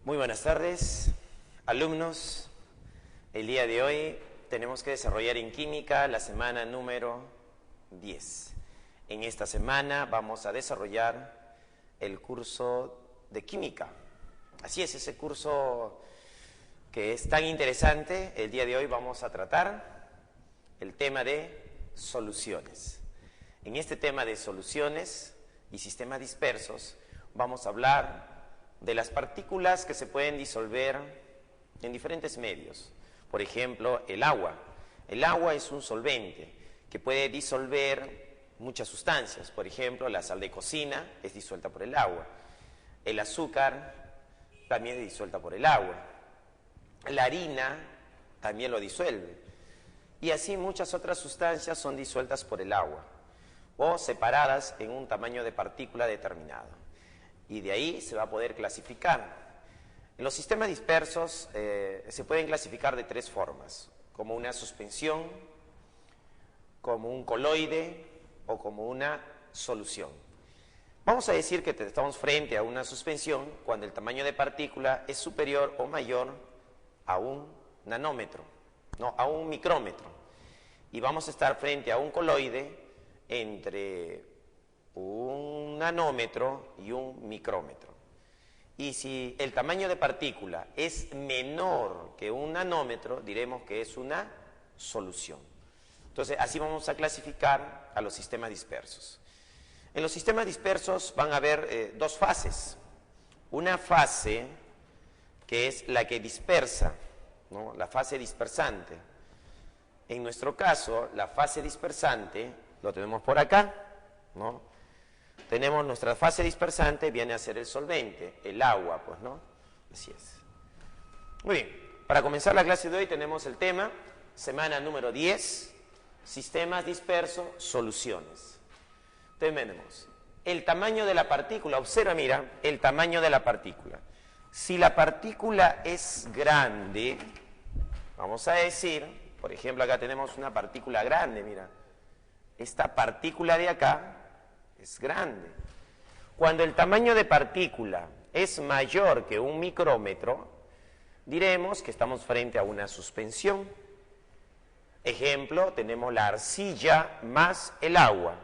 Muy buenas tardes, alumnos. El día de hoy tenemos que desarrollar en química la semana número 10. En esta semana vamos a desarrollar el curso de química. Así es, ese curso que es tan interesante. El día de hoy vamos a tratar el tema de soluciones. En este tema de soluciones y sistemas dispersos vamos a hablar de las partículas que se pueden disolver en diferentes medios. Por ejemplo, el agua. El agua es un solvente que puede disolver muchas sustancias. Por ejemplo, la sal de cocina es disuelta por el agua. El azúcar también es disuelta por el agua. La harina también lo disuelve. Y así muchas otras sustancias son disueltas por el agua o separadas en un tamaño de partícula determinado. Y de ahí se va a poder clasificar. En los sistemas dispersos se pueden clasificar de tres formas: como una suspensión, como un coloide o como una solución. Vamos a decir que estamos frente a una suspensión cuando el tamaño de partícula es superior o mayor a un nanómetro, no, a un micrómetro. Y vamos a estar frente a un coloide entre un nanómetro y un micrómetro. Y si el tamaño de partícula es menor que un nanómetro, diremos que es una solución. Entonces, así vamos a clasificar a los sistemas dispersos. En los sistemas dispersos van a haber dos fases. Una fase que es la que dispersa, ¿no? La fase dispersante. En nuestro caso, la fase dispersante lo tenemos por acá, ¿no? Tenemos nuestra fase dispersante, viene a ser el solvente, el agua, pues, ¿no? Así es. Muy bien, para comenzar la clase de hoy tenemos el tema, semana número 10, sistemas dispersos, soluciones. Entonces tenemos el tamaño de la partícula. Observa, mira, el tamaño de la partícula. Si la partícula es grande, vamos a decir, por ejemplo, acá tenemos una partícula grande, mira. Esta partícula de acá es grande. Cuando el tamaño de partícula es mayor que un micrómetro, diremos que estamos frente a una suspensión. Ejemplo, tenemos la arcilla más el agua.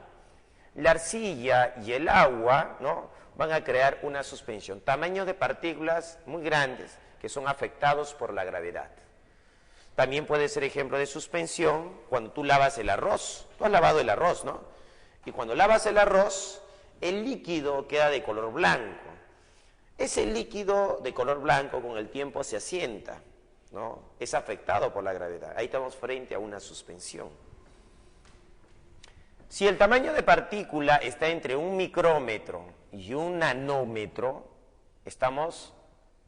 La arcilla y el agua, ¿no?, van a crear una suspensión. Tamaños de partículas muy grandes que son afectados por la gravedad. También puede ser ejemplo de suspensión cuando tú lavas el arroz. Tú has lavado el arroz, ¿no? Y cuando lavas el arroz, el líquido queda de color blanco. Ese líquido de color blanco con el tiempo se asienta, ¿no? Es afectado por la gravedad. Ahí estamos frente a una suspensión. Si el tamaño de partícula está entre un micrómetro y un nanómetro, estamos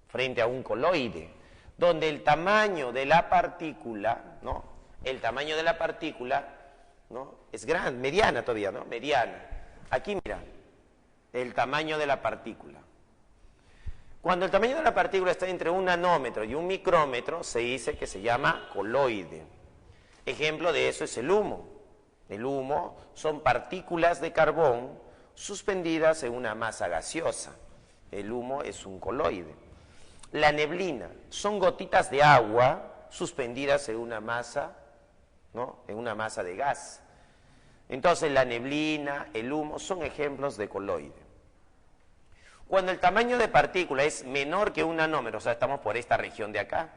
frente a un coloide, donde el tamaño de la partícula, ¿no?, el tamaño de la partícula, ¿no?, es grande, mediana todavía, ¿no? Mediana. Aquí, mira, el tamaño de la partícula. Cuando el tamaño de la partícula está entre un nanómetro y un micrómetro, se dice que se llama coloide. Ejemplo de eso es el humo. El humo son partículas de carbón suspendidas en una masa gaseosa. El humo es un coloide. La neblina son gotitas de agua suspendidas en una masa, ¿no?, en una masa de gas. Entonces la neblina, el humo son ejemplos de coloide. Cuando el tamaño de partícula es menor que un nanómetro, o sea, estamos por esta región de acá.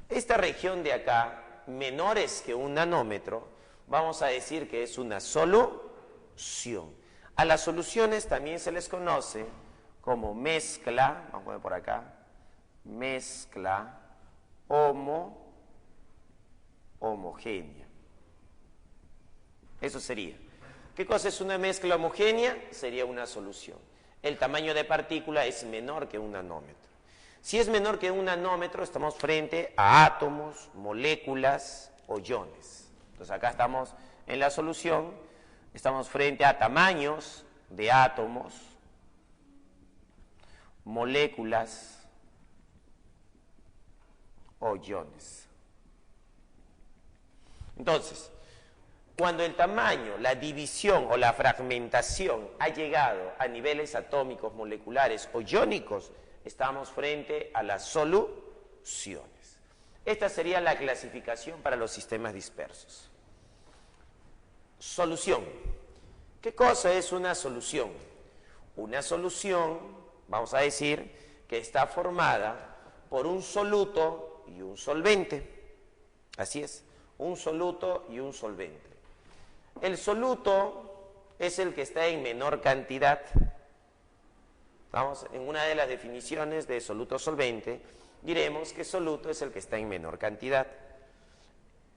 Esta región de acá, menores que un nanómetro, vamos a decir que es una solución. A las soluciones también se les conoce como mezcla, vamos a poner por acá, mezcla homogénea. Eso sería. ¿Qué cosa es una mezcla homogénea? Sería una solución. El tamaño de partícula es menor que un nanómetro. Si es menor que un nanómetro, estamos frente a átomos, moléculas o iones. Entonces acá estamos en la solución, estamos frente a tamaños de átomos, moléculas o iones. Entonces, Cuando el tamaño, la división o la fragmentación ha llegado a niveles atómicos, moleculares o iónicos, estamos frente a las soluciones. Esta sería la clasificación para los sistemas dispersos. Solución. ¿Qué cosa es una solución? Una solución, vamos a decir, que está formada por un soluto y un solvente. Así es, un soluto y un solvente. El soluto es el que está en menor cantidad. Vamos, en una de las definiciones de soluto solvente, diremos que soluto es el que está en menor cantidad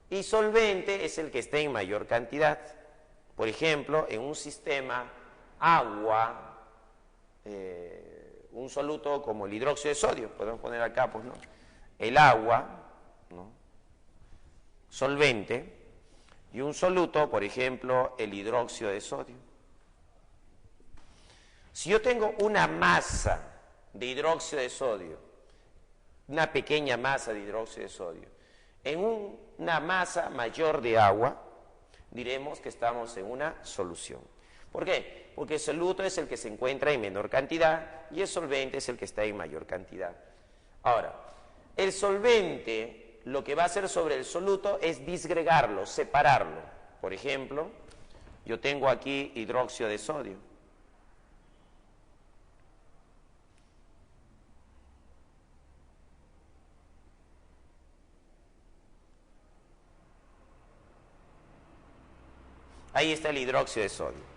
y solvente es el que está en mayor cantidad. Por ejemplo, en un sistema agua, un soluto como el hidróxido de sodio, podemos poner acá, pues, ¿no? El agua, ¿no? Solvente, y un soluto, por ejemplo, el hidróxido de sodio. Si yo tengo una masa de hidróxido de sodio, una pequeña masa de hidróxido de sodio, en una masa mayor de agua, diremos que estamos en una solución. ¿Por qué? Porque el soluto es el que se encuentra en menor cantidad y el solvente es el que está en mayor cantidad. Ahora, el solvente lo que va a hacer sobre el soluto es disgregarlo, separarlo. Por ejemplo, yo tengo aquí hidróxido de sodio. Ahí está el hidróxido de sodio.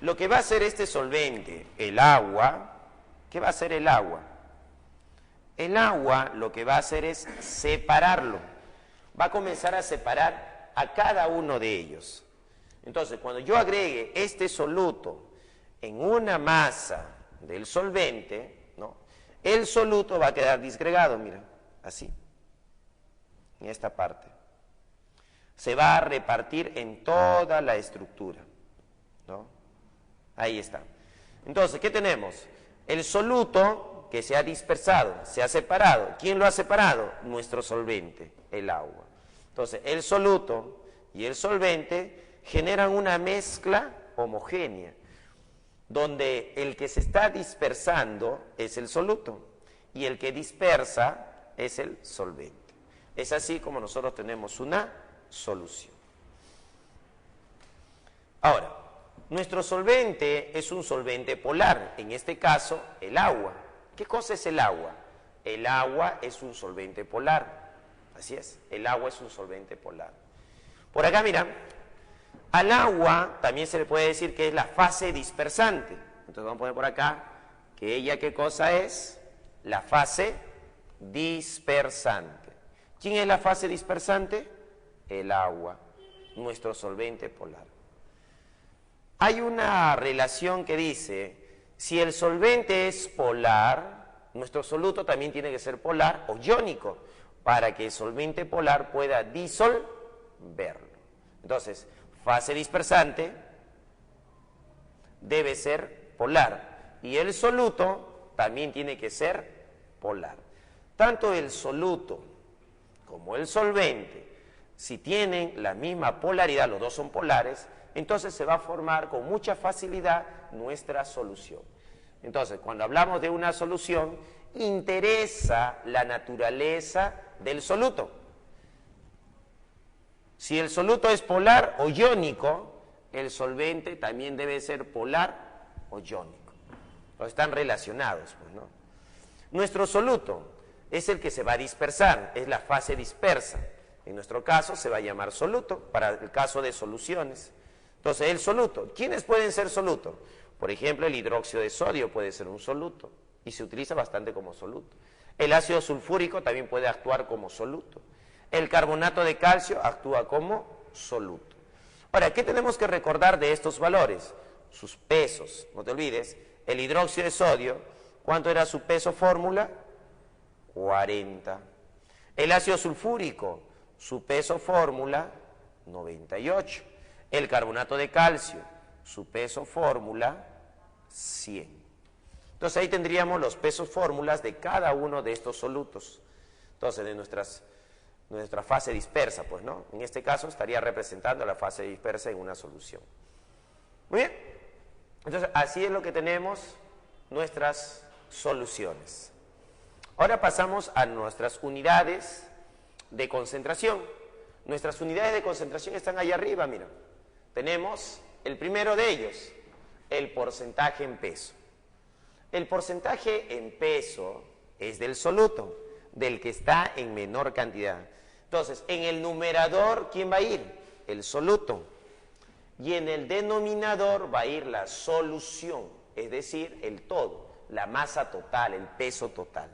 Lo que va a hacer este solvente, el agua, ¿qué va a hacer el agua? El agua lo que va a hacer es separarlo. Va a comenzar a separar a cada uno de ellos. Entonces, cuando yo agregue este soluto en una masa del solvente, ¿no? El soluto va a quedar disgregado, mira, así, en esta parte. Se va a repartir en toda la estructura, ¿no? Ahí está. Entonces, ¿qué tenemos? El soluto que se ha dispersado, se ha separado. ¿Quién lo ha separado? Nuestro solvente, el agua. Entonces, el soluto y el solvente generan una mezcla homogénea, donde el que se está dispersando es el soluto y el que dispersa es el solvente. Es así como nosotros tenemos una solución. Ahora, nuestro solvente es un solvente polar, en este caso el agua. ¿Qué cosa es el agua? El agua es un solvente polar, así es, el agua es un solvente polar. Por acá, mira, al agua también se le puede decir que es la fase dispersante. Entonces vamos a poner por acá que ella, ¿qué cosa es? La fase dispersante. ¿Quién es la fase dispersante? El agua, nuestro solvente polar. Hay una relación que dice, si el solvente es polar, nuestro soluto también tiene que ser polar o iónico, para que el solvente polar pueda disolverlo. Entonces, fase dispersante debe ser polar, y el soluto también tiene que ser polar. Tanto el soluto como el solvente, si tienen la misma polaridad, los dos son polares, entonces se va a formar con mucha facilidad nuestra solución. Entonces, cuando hablamos de una solución, interesa la naturaleza del soluto. Si el soluto es polar o iónico, el solvente también debe ser polar o iónico. Están relacionados, pues, ¿no? Nuestro soluto es el que se va a dispersar, es la fase dispersa. En nuestro caso se va a llamar soluto, para el caso de soluciones. Entonces, el soluto, ¿quiénes pueden ser soluto? Por ejemplo, el hidróxido de sodio puede ser un soluto y se utiliza bastante como soluto. El ácido sulfúrico también puede actuar como soluto. El carbonato de calcio actúa como soluto. Ahora, ¿qué tenemos que recordar de estos valores? Sus pesos, no te olvides. El hidróxido de sodio, ¿cuánto era su peso fórmula? 40. El ácido sulfúrico, su peso fórmula, 98. El carbonato de calcio, su peso fórmula, 100. Entonces ahí tendríamos los pesos fórmulas de cada uno de estos solutos. Entonces, de nuestras nuestra fase dispersa, pues, ¿no? En este caso estaría representando la fase dispersa en una solución. Muy bien. Entonces, así es lo que tenemos nuestras soluciones. Ahora pasamos a nuestras unidades de concentración. Nuestras unidades de concentración están allá arriba, mira. Tenemos el primero de ellos, el porcentaje en peso. El porcentaje en peso es del soluto, del que está en menor cantidad. Entonces, en el numerador, ¿quién va a ir? El soluto. Y en el denominador va a ir la solución, es decir, el todo, la masa total, el peso total.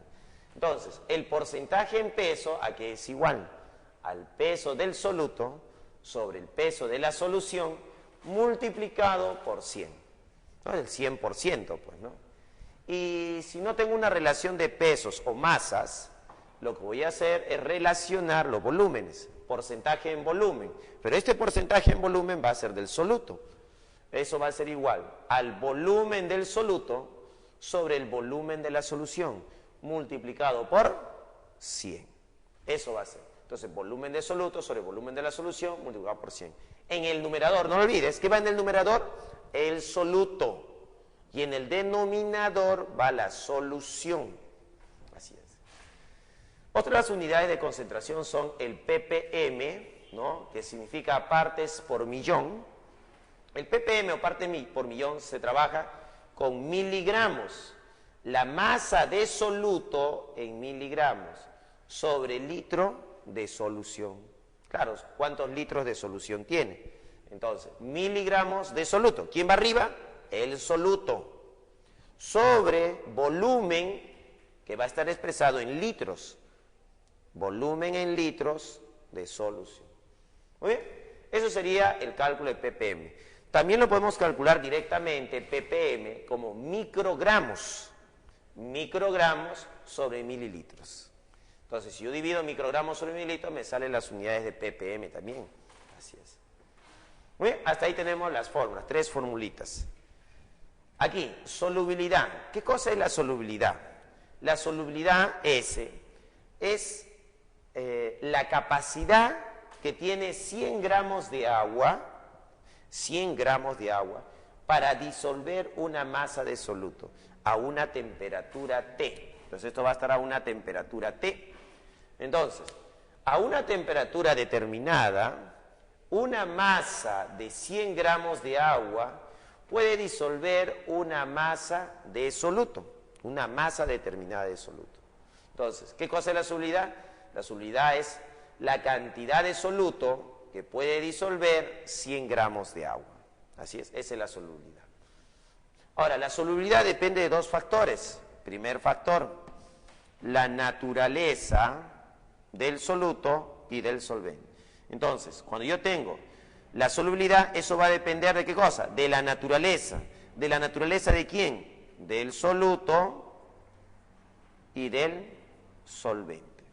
Entonces, el porcentaje en peso, ¿a qué es igual? Al peso del soluto sobre el peso de la solución multiplicado por 100. ¿No? El 100%, pues, ¿no? Y si no tengo una relación de pesos o masas, lo que voy a hacer es relacionar los volúmenes, porcentaje en volumen. Pero este porcentaje en volumen va a ser del soluto. Eso va a ser igual al volumen del soluto sobre el volumen de la solución, multiplicado por 100. Eso va a ser. Entonces, volumen de soluto sobre volumen de la solución, multiplicado por 100. En el numerador, no olvides, ¿qué va en el numerador? El soluto. Y en el denominador va la solución. Así es. Otras unidades de concentración son el ppm, ¿no? Que significa partes por millón. El ppm o parte por millón se trabaja con miligramos. La masa de soluto en miligramos sobre litro de solución. Claro, ¿cuántos litros de solución tiene? Entonces, miligramos de soluto. ¿Quién va arriba? El soluto. Sobre volumen, que va a estar expresado en litros. Volumen en litros de solución. Muy bien, eso sería el cálculo de ppm. También lo podemos calcular directamente, ppm, como microgramos. Microgramos sobre mililitros. Entonces, si yo divido microgramos sobre mililitros, me salen las unidades de ppm también. Así es. Muy bien, hasta ahí tenemos las fórmulas, 3 formulitas. Aquí, solubilidad. ¿Qué cosa es la solubilidad? La solubilidad S es la capacidad que tiene 100 gramos de agua, 100 gramos de agua, para disolver una masa de soluto a una temperatura T. Entonces, esto va a estar a una temperatura T. Entonces, a una temperatura determinada, una masa de 100 gramos de agua puede disolver una masa de soluto, una masa determinada de soluto. Entonces, ¿qué cosa es la solubilidad? La solubilidad es la cantidad de soluto que puede disolver 100 gramos de agua. Así es, esa es la solubilidad. Ahora, la solubilidad depende de dos factores. Primer factor, la naturaleza del soluto y del solvente. Entonces, cuando yo tengo la solubilidad, eso va a depender de qué cosa, de la naturaleza. ¿De la naturaleza de quién? Del soluto y del solvente.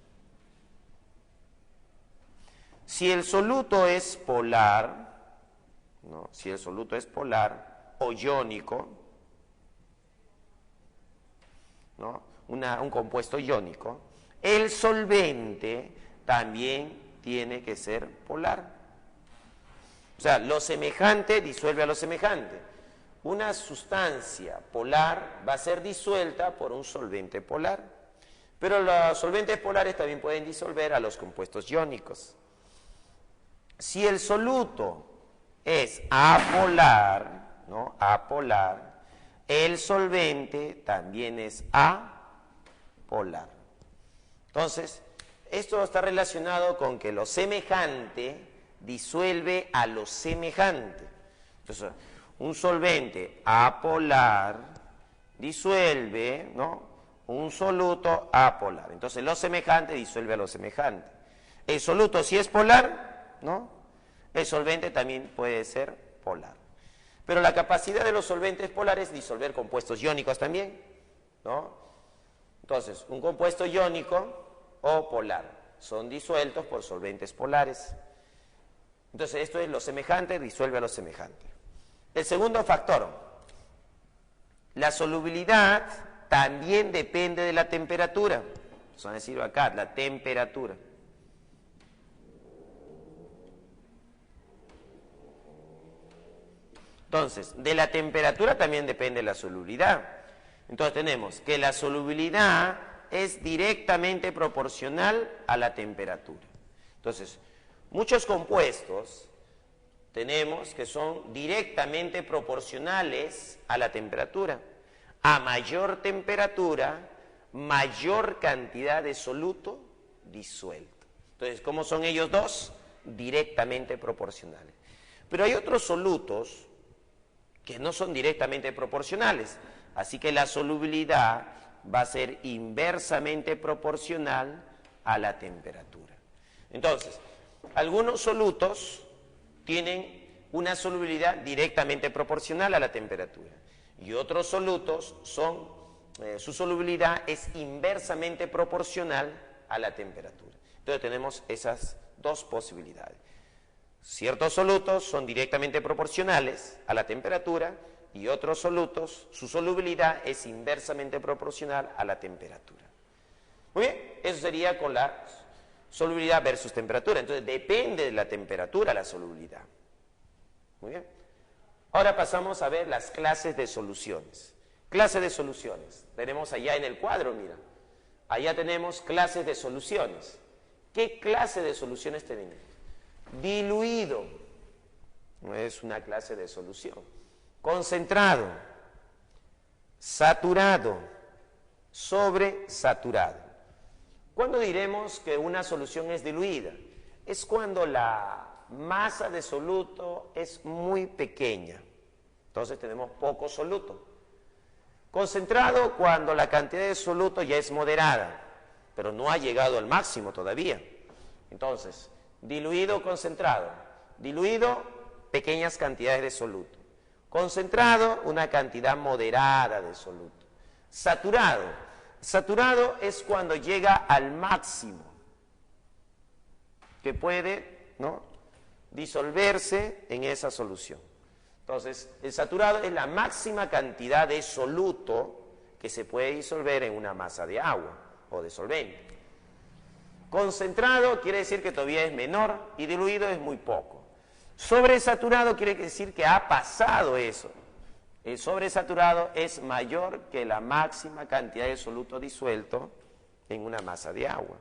Si el soluto es polar, ¿no? Si el soluto es polar o iónico, ¿no? Un compuesto iónico, el solvente también tiene que ser polar. O sea, lo semejante disuelve a lo semejante. Una sustancia polar va a ser disuelta por un solvente polar. Pero los solventes polares también pueden disolver a los compuestos iónicos. Si el soluto es apolar, ¿no? Apolar, el solvente también es apolar. Entonces, esto está relacionado con que lo semejante disuelve a lo semejante. Entonces, un solvente apolar disuelve, ¿no? Un soluto apolar. Entonces, lo semejante disuelve a lo semejante. El soluto, si es polar, ¿no? El solvente también puede ser polar. Pero la capacidad de los solventes polares es disolver compuestos iónicos también, ¿no? Entonces, un compuesto iónico o polar son disueltos por solventes polares. Entonces, esto es lo semejante, disuelve a lo semejante. El segundo factor, la solubilidad también depende de la temperatura. Vamos a decirlo acá, la temperatura. Entonces, de la temperatura también depende la solubilidad. Entonces tenemos que la solubilidad es directamente proporcional a la temperatura. Entonces, muchos compuestos tenemos que son directamente proporcionales a la temperatura. A mayor temperatura, mayor cantidad de soluto disuelto. Entonces, ¿cómo son ellos dos? Directamente proporcionales. Pero hay otros solutos que no son directamente proporcionales, así que la solubilidad va a ser inversamente proporcional a la temperatura. Entonces, algunos solutos tienen una solubilidad directamente proporcional a la temperatura y otros solutos su solubilidad es inversamente proporcional a la temperatura. Entonces tenemos esas dos posibilidades. Ciertos solutos son directamente proporcionales a la temperatura y otros solutos, su solubilidad es inversamente proporcional a la temperatura. Muy bien, eso sería con la solubilidad versus temperatura. Entonces depende de la temperatura la solubilidad. Muy bien. Ahora pasamos a ver las clases de soluciones. Clases de soluciones. Tenemos allá en el cuadro, mira. Allá tenemos clases de soluciones. ¿Qué clase de soluciones tenemos? Diluido. No es una clase de solución. Concentrado. Saturado. Sobresaturado. ¿Cuándo diremos que una solución es diluida? Es cuando la masa de soluto es muy pequeña. Entonces tenemos poco soluto. Concentrado cuando la cantidad de soluto ya es moderada, pero no ha llegado al máximo todavía. Entonces, diluido, concentrado. Diluido, pequeñas cantidades de soluto. Concentrado, una cantidad moderada de soluto. Saturado. Saturado es cuando llega al máximo, que puede, ¿no?, disolverse en esa solución. Entonces, el saturado es la máxima cantidad de soluto que se puede disolver en una masa de agua o de solvente. Concentrado quiere decir que todavía es menor y diluido es muy poco. Sobresaturado quiere decir que ha pasado eso. El sobresaturado es mayor que la máxima cantidad de soluto disuelto en una masa de agua.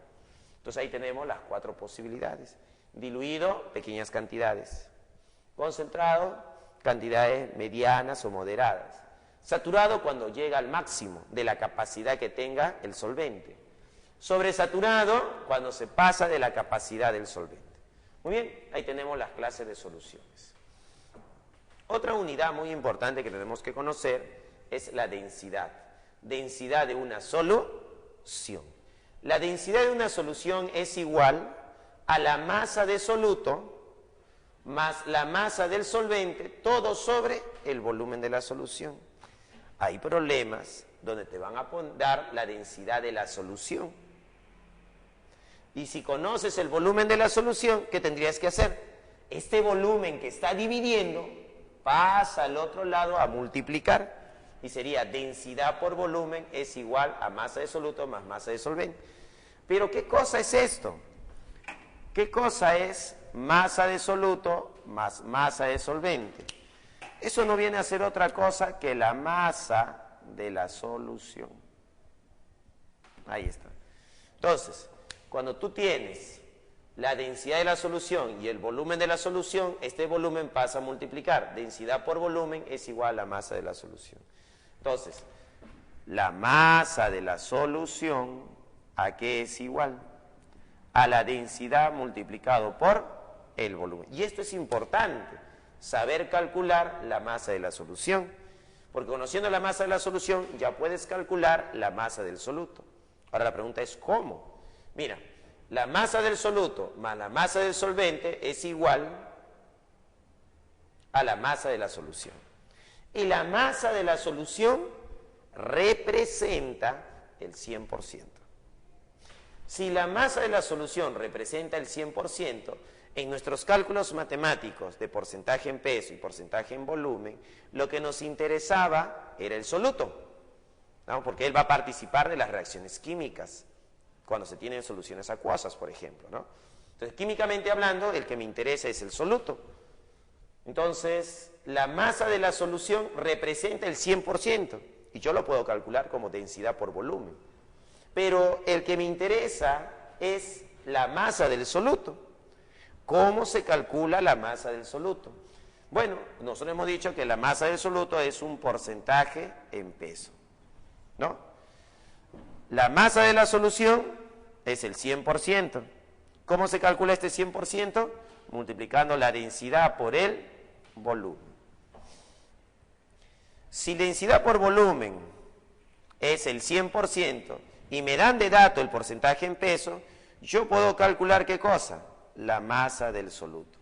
Entonces ahí tenemos las cuatro posibilidades. Diluido, pequeñas cantidades. Concentrado, cantidades medianas o moderadas. Saturado cuando llega al máximo de la capacidad que tenga el solvente. Sobresaturado cuando se pasa de la capacidad del solvente. Muy bien, ahí tenemos las clases de soluciones. Otra unidad muy importante que tenemos que conocer es la densidad. Densidad de una solución. La densidad de una solución es igual a la masa de soluto más la masa del solvente, todo sobre el volumen de la solución. Hay problemas donde te van a dar la densidad de la solución. Y si conoces el volumen de la solución, ¿qué tendrías que hacer? Este volumen que está dividiendo pasa al otro lado a multiplicar y sería densidad por volumen es igual a masa de soluto más masa de solvente. Pero ¿qué cosa es esto? ¿Qué cosa es masa de soluto más masa de solvente? Eso no viene a ser otra cosa que la masa de la solución. Ahí está. Entonces, cuando tú tienes la densidad de la solución y el volumen de la solución, este volumen pasa a multiplicar. Densidad por volumen es igual a masa de la solución. Entonces, la masa de la solución, ¿a qué es igual? A la densidad multiplicado por el volumen. Y esto es importante, saber calcular la masa de la solución. Porque conociendo la masa de la solución, ya puedes calcular la masa del soluto. Ahora la pregunta es, ¿cómo? Mira, la masa del soluto más la masa del solvente es igual a la masa de la solución. Y la masa de la solución representa el 100%. Si la masa de la solución representa el 100%, en nuestros cálculos matemáticos de porcentaje en peso y porcentaje en volumen, lo que nos interesaba era el soluto, ¿no? Porque él va a participar de las reacciones químicas cuando se tienen soluciones acuosas, por ejemplo, ¿no? Entonces, químicamente hablando, el que me interesa es el soluto. Entonces, la masa de la solución representa el 100%, y yo lo puedo calcular como densidad por volumen. Pero el que me interesa es la masa del soluto. ¿Cómo se calcula la masa del soluto? Bueno, nosotros hemos dicho que la masa del soluto es un porcentaje en peso, ¿no? La masa de la solución es el 100%. ¿Cómo se calcula este 100%? Multiplicando la densidad por el volumen. Si la densidad por volumen es el 100% y me dan de dato el porcentaje en peso, yo puedo calcular ¿qué cosa? La masa del soluto.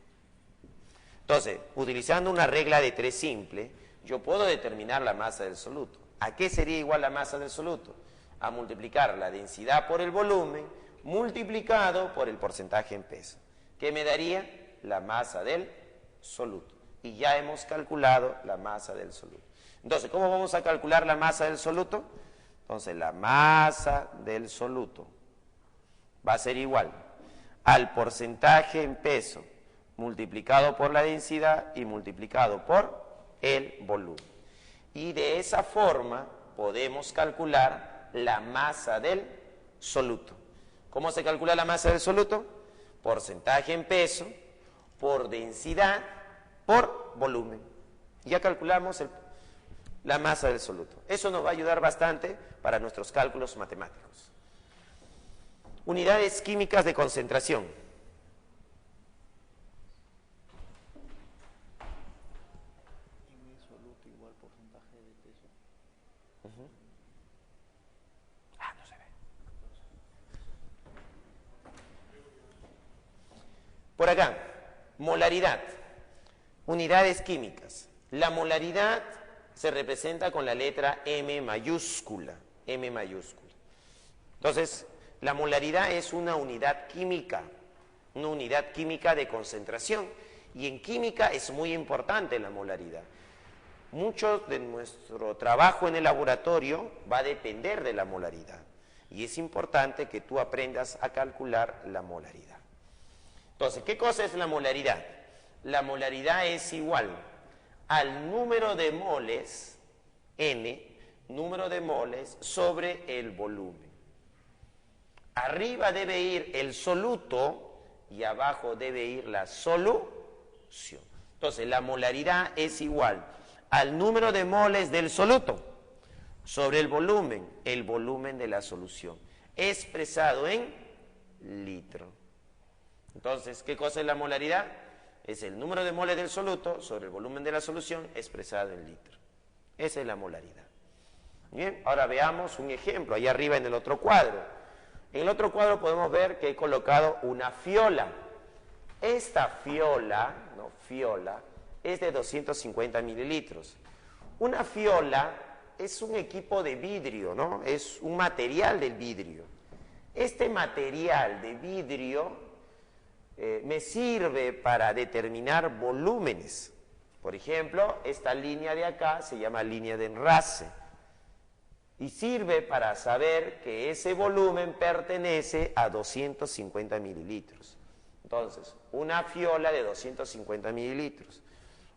Entonces, utilizando una regla de 3 simple, yo puedo determinar la masa del soluto. ¿A qué sería igual la masa del soluto? A multiplicar la densidad por el volumen multiplicado por el porcentaje en peso. ¿Qué me daría? La masa del soluto. Y ya hemos calculado la masa del soluto. Entonces, ¿cómo vamos a calcular la masa del soluto? Entonces, la masa del soluto va a ser igual al porcentaje en peso multiplicado por la densidad y multiplicado por el volumen. Y de esa forma podemos calcular la masa del soluto. ¿Cómo se calcula la masa del soluto? Porcentaje en peso por densidad por volumen. Ya calculamos la masa del soluto. Eso nos va a ayudar bastante para nuestros cálculos matemáticos. Unidades químicas de concentración. No se ve. Por acá, molaridad. Unidades químicas. La molaridad se representa con la letra M mayúscula. M mayúscula. Entonces, la molaridad es una unidad química de concentración. Y en química es muy importante la molaridad. Mucho de nuestro trabajo en el laboratorio va a depender de la molaridad. Y es importante que tú aprendas a calcular la molaridad. Entonces, ¿qué cosa es la molaridad? La molaridad es igual al número de moles, N, número de moles sobre el volumen. Arriba debe ir el soluto y abajo debe ir la solución. Entonces, la molaridad es igual al número de moles del soluto sobre el volumen de la solución, expresado en litro. Entonces, ¿qué cosa es la molaridad? Es el número de moles del soluto sobre el volumen de la solución expresado en litro. Esa es la molaridad. Bien, ahora veamos un ejemplo, ahí arriba en el otro cuadro. En el otro cuadro podemos ver que he colocado una fiola. Esta fiola es de 250 mililitros. Una fiola es un equipo de vidrio, ¿no? Es un material del vidrio. Este material de vidrio me sirve para determinar volúmenes. Por ejemplo, esta línea de acá se llama línea de enrase. Y sirve para saber que ese volumen pertenece a 250 mililitros. Entonces, una fiola de 250 mililitros.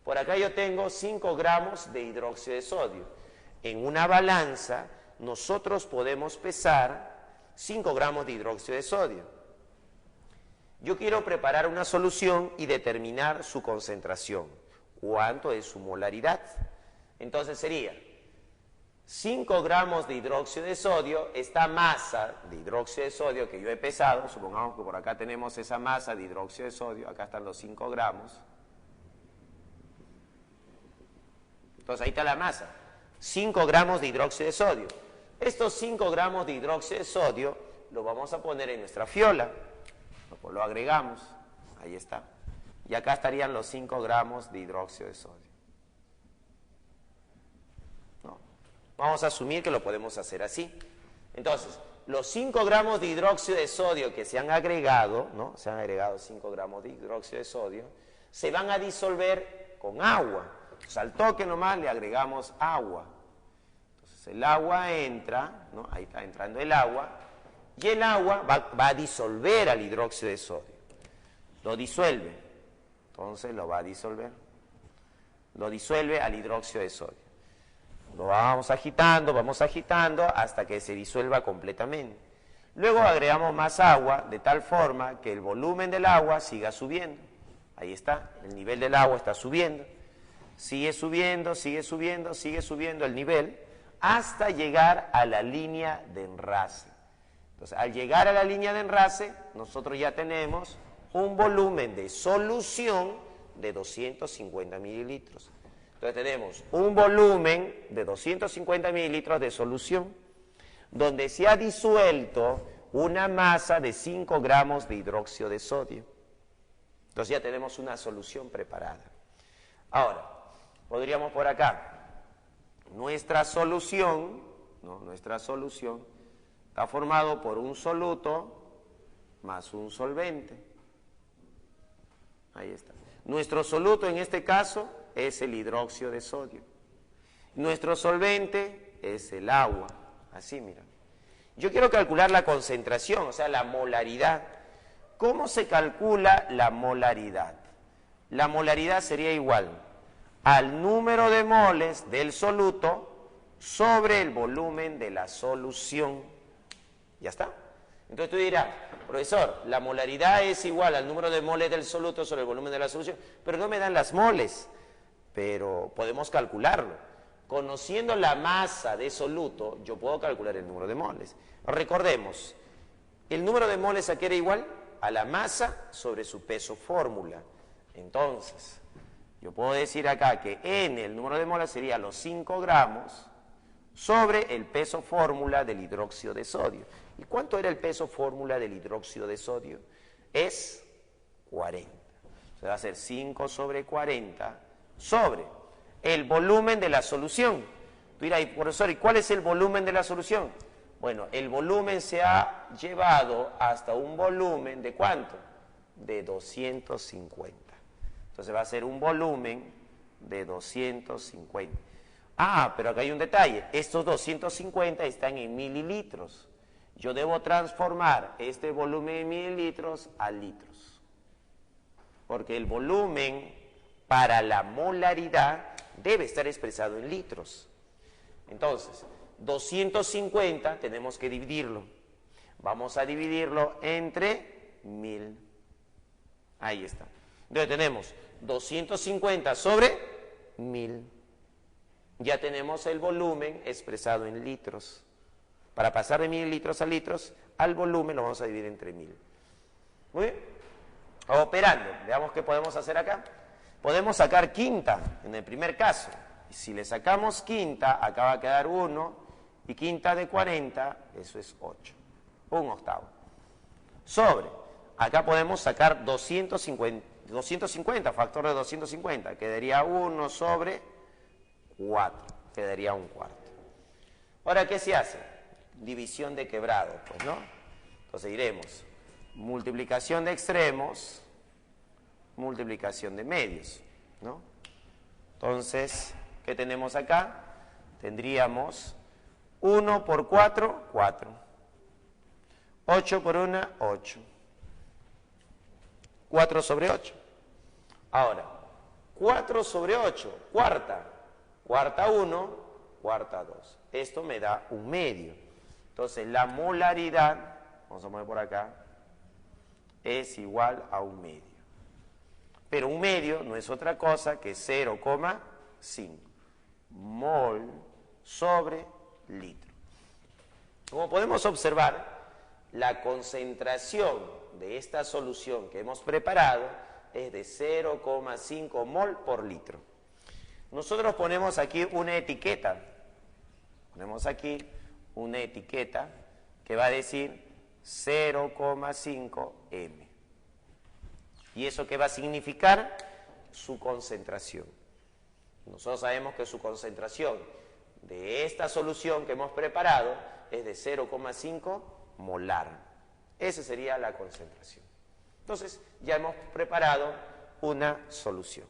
Por acá yo tengo 5 gramos de hidróxido de sodio. En una balanza, nosotros podemos pesar 5 gramos de hidróxido de sodio. Yo quiero preparar una solución y determinar su concentración. ¿Cuánto es su molaridad? Entonces sería 5 gramos de hidróxido de sodio, esta masa de hidróxido de sodio que yo he pesado, supongamos que por acá tenemos esa masa de hidróxido de sodio, acá están los 5 gramos. Entonces ahí está la masa, 5 gramos de hidróxido de sodio. Estos 5 gramos de hidróxido de sodio lo vamos a poner en nuestra fiola. Pues lo agregamos, ahí está. Y acá estarían los 5 gramos de hidróxido de sodio. ¿No? Vamos a asumir que lo podemos hacer así. Entonces, los 5 gramos de hidróxido de sodio que se han agregado, ¿no? Se han agregado 5 gramos de hidróxido de sodio, se van a disolver con agua. Entonces, al toque nomás le agregamos agua. Entonces, el agua entra, ¿no? Ahí está entrando el agua. Y el agua va a disolver al hidróxido de sodio. Lo disuelve. Entonces lo va a disolver. lo disuelve al hidróxido de sodio. Lo vamos agitando hasta que se disuelva completamente. Luego agregamos más agua de tal forma que el volumen del agua siga subiendo. Ahí está, el nivel del agua está subiendo. Sigue subiendo el nivel hasta llegar a la línea de enrase. Entonces, al llegar a la línea de enrase, nosotros ya tenemos un volumen de solución de 250 mililitros. Entonces tenemos un volumen de 250 mililitros de solución donde se ha disuelto una masa de 5 gramos de hidróxido de sodio. Entonces ya tenemos una solución preparada. Ahora, podríamos por acá, nuestra solución está formado por un soluto más un solvente. Ahí está. Nuestro soluto en este caso es el hidróxido de sodio. Nuestro solvente es el agua. Así, mira. Yo quiero calcular la concentración, o sea, la molaridad. ¿Cómo se calcula la molaridad? La molaridad sería igual al número de moles del soluto sobre el volumen de la solución. ¿Ya está? Entonces tú dirás, profesor, la molaridad es igual al número de moles del soluto sobre el volumen de la solución, pero no me dan las moles, pero podemos calcularlo. Conociendo la masa de soluto, yo puedo calcular el número de moles. Recordemos, el número de moles aquí era igual a la masa sobre su peso fórmula. Entonces, yo puedo decir acá que N, el número de moles, sería los 5 gramos sobre el peso fórmula del hidróxido de sodio. ¿Y cuánto era el peso fórmula del hidróxido de sodio? Es 40. O sea, va a ser 5 sobre 40 sobre el volumen de la solución. Tú dirás, profesor, ¿y cuál es el volumen de la solución? Bueno, el volumen se ha llevado hasta un volumen ¿de cuánto? De 250. Entonces va a ser un volumen de 250. Ah, pero acá hay un detalle. Estos 250 están en mililitros. Yo debo transformar este volumen en mililitros a litros. Porque el volumen para la molaridad debe estar expresado en litros. Entonces, 250 tenemos que dividirlo. Vamos a dividirlo entre 1000. Ahí está. Entonces tenemos 250 sobre 1000. Ya tenemos el volumen expresado en litros. Para pasar de mililitros a litros, al volumen lo vamos a dividir entre 1000. Muy bien. Operando, veamos qué podemos hacer acá. Podemos sacar quinta en el primer caso. Y si le sacamos quinta, acá va a quedar 1, y quinta de 40, eso es 8. Un octavo. Sobre, acá podemos sacar 250, factor de 250, quedaría 1 sobre 4, quedaría un cuarto. Ahora, ¿qué se hace? División de quebrado, pues, ¿no? Entonces diremos multiplicación de extremos, multiplicación de medios, ¿no? Entonces, ¿qué tenemos acá? Tendríamos 1 por 4, 4. 8 por 1, 8. 4 sobre 8. Ahora, 4 sobre 8, cuarta. Cuarta 1, cuarta 2. Esto me da un medio. Entonces, la molaridad, vamos a poner por acá, es igual a un medio. Pero un medio no es otra cosa que 0,5 mol sobre litro. Como podemos observar, la concentración de esta solución que hemos preparado es de 0,5 mol por litro. Nosotros ponemos aquí una etiqueta. Ponemos aquí una etiqueta que va a decir 0,5 m. ¿Y eso qué va a significar? Su concentración. Nosotros sabemos que su concentración de esta solución que hemos preparado es de 0,5 molar. Esa sería la concentración. Entonces, ya hemos preparado una solución.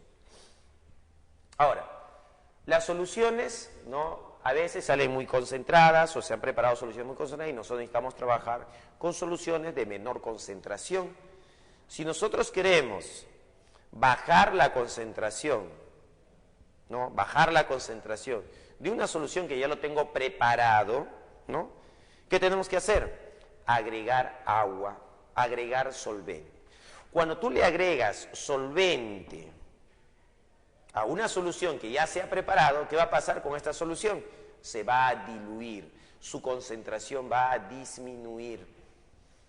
Ahora, las soluciones, ¿no?, a veces salen muy concentradas o se han preparado soluciones muy concentradas y nosotros necesitamos trabajar con soluciones de menor concentración. Si nosotros queremos bajar la concentración ¿no? Bajar la concentración de una solución que ya lo tengo preparado, ¿no? ¿Qué tenemos que hacer? Agregar agua, agregar solvente. Cuando tú le agregas solvente a una solución que ya se ha preparado, ¿qué va a pasar con esta solución? Se va a diluir, su concentración va a disminuir.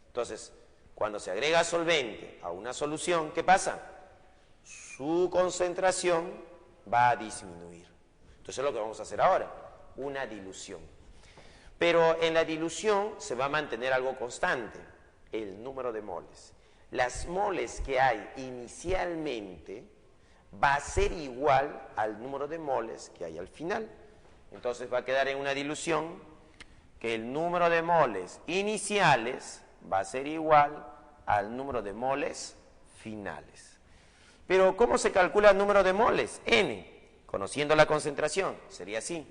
Entonces, cuando se agrega solvente a una solución, ¿qué pasa? Su concentración va a disminuir. Entonces es lo que vamos a hacer ahora, una dilución. Pero en la dilución se va a mantener algo constante, el número de moles. Las moles que hay inicialmente va a ser igual al número de moles que hay al final. Entonces va a quedar en una dilución que el número de moles iniciales va a ser igual al número de moles finales. Pero ¿cómo se calcula el número de moles? N, conociendo la concentración, sería así.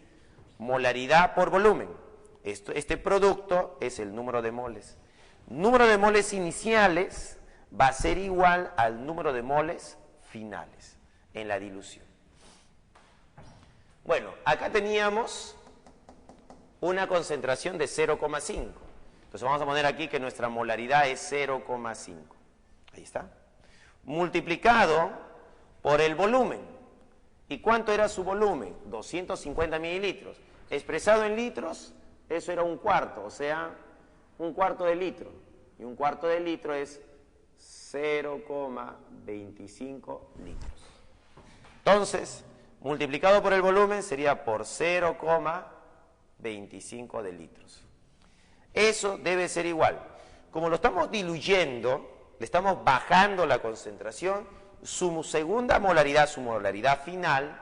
Molaridad por volumen. Este producto es el número de moles. Número de moles iniciales va a ser igual al número de moles finales en la dilución. Bueno, acá teníamos una concentración de 0,5. Entonces vamos a poner aquí que nuestra molaridad es 0,5. Ahí está. Multiplicado por el volumen. ¿Y cuánto era su volumen? 250 mililitros. Expresado en litros, eso era un cuarto, o sea, un cuarto de litro. Y un cuarto de litro es 0,25 litros. Entonces, multiplicado por el volumen sería por 0,25 de litros. Eso debe ser igual. Como lo estamos diluyendo, le estamos bajando la concentración, su segunda molaridad, su molaridad final,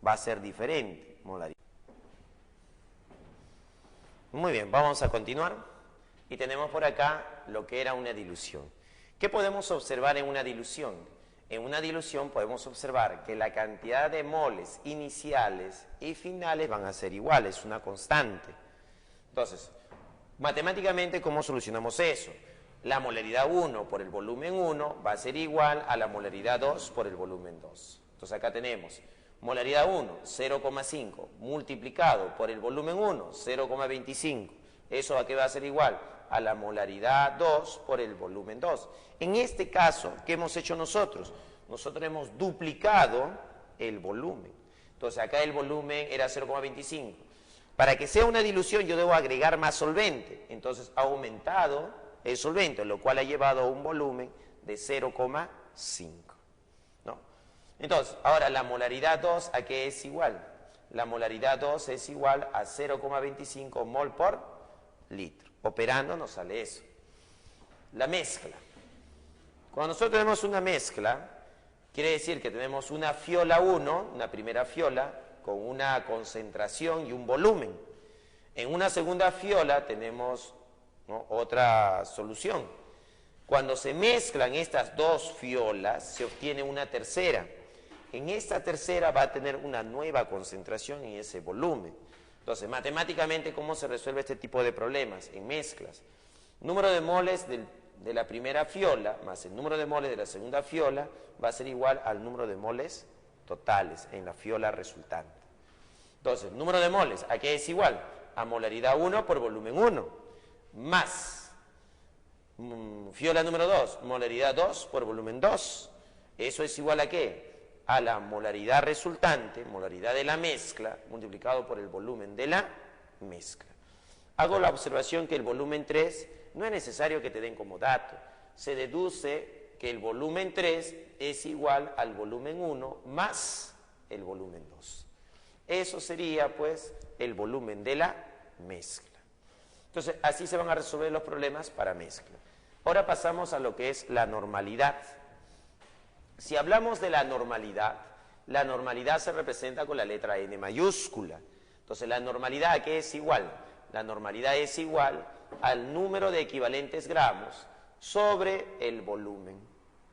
va a ser diferente. Muy bien, vamos a continuar. Y tenemos por acá lo que era una dilución. ¿Qué podemos observar en una dilución? En una dilución podemos observar que la cantidad de moles iniciales y finales van a ser iguales, una constante. Entonces, matemáticamente, ¿cómo solucionamos eso? La molaridad 1 por el volumen 1 va a ser igual a la molaridad 2 por el volumen 2. Entonces acá tenemos molaridad 1, 0,5, multiplicado por el volumen 1, 0,25. ¿Eso a qué va a ser igual? A la molaridad 2 por el volumen 2. En este caso, ¿qué hemos hecho nosotros? Nosotros hemos duplicado el volumen. Entonces acá el volumen era 0,25. Para que sea una dilución yo debo agregar más solvente. Entonces ha aumentado el solvente, lo cual ha llevado a un volumen de 0,5. ¿No? Entonces, ahora la molaridad 2, ¿a qué es igual? La molaridad 2 es igual a 0,25 mol por litro. Operando nos sale eso. La mezcla. Cuando nosotros tenemos una mezcla, quiere decir que tenemos una fiola 1, una primera fiola, con una concentración y un volumen. En una segunda fiola tenemos, ¿no?, otra solución. Cuando se mezclan estas dos fiolas, se obtiene una tercera. En esta tercera va a tener una nueva concentración y ese volumen. Entonces, matemáticamente, ¿cómo se resuelve este tipo de problemas? En mezclas. Número de moles de la primera fiola más el número de moles de la segunda fiola va a ser igual al número de moles totales en la fiola resultante. Entonces, número de moles, ¿a qué es igual? A molaridad 1 por volumen 1, más fiola número 2, molaridad 2 por volumen 2. ¿Eso es igual a qué? A la molaridad resultante, molaridad de la mezcla, multiplicado por el volumen de la mezcla. Hago la observación que el volumen 3 no es necesario que te den como dato. Se deduce que el volumen 3 es igual al volumen 1 más el volumen 2. Eso sería, pues, el volumen de la mezcla. Entonces, así se van a resolver los problemas para mezcla. Ahora pasamos a lo que es la normalidad. Si hablamos de la normalidad se representa con la letra N mayúscula. Entonces, ¿la normalidad a qué es igual? La normalidad es igual al número de equivalentes gramos sobre el volumen,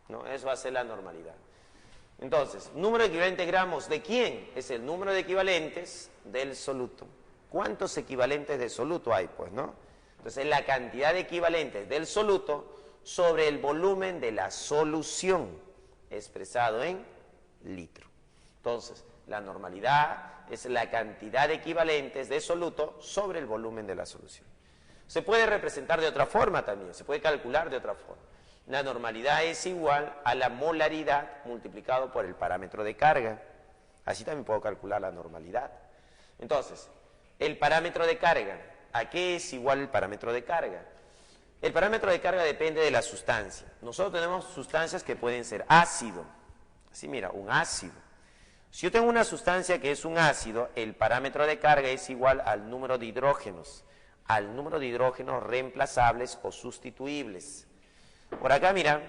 ¿no? Eso va a ser la normalidad. Entonces, número de equivalentes gramos, ¿de quién? Es el número de equivalentes del soluto. ¿Cuántos equivalentes de soluto hay? Pues, ¿no? Entonces, la cantidad de equivalentes del soluto sobre el volumen de la solución, expresado en litro. Entonces, La normalidad es la cantidad de equivalentes de soluto sobre el volumen de la solución. Se puede representar de otra forma también, se puede calcular de otra forma. La normalidad es igual a la molaridad multiplicado por el parámetro de carga. Así también puedo calcular la normalidad. Entonces, el parámetro de carga, ¿a qué es igual el parámetro de carga? El parámetro de carga depende de la sustancia. Nosotros tenemos sustancias que pueden ser ácido. Así mira, un ácido. Si yo tengo una sustancia que es un ácido, el parámetro de carga es igual al número de hidrógenos reemplazables o sustituibles. Por acá, mira,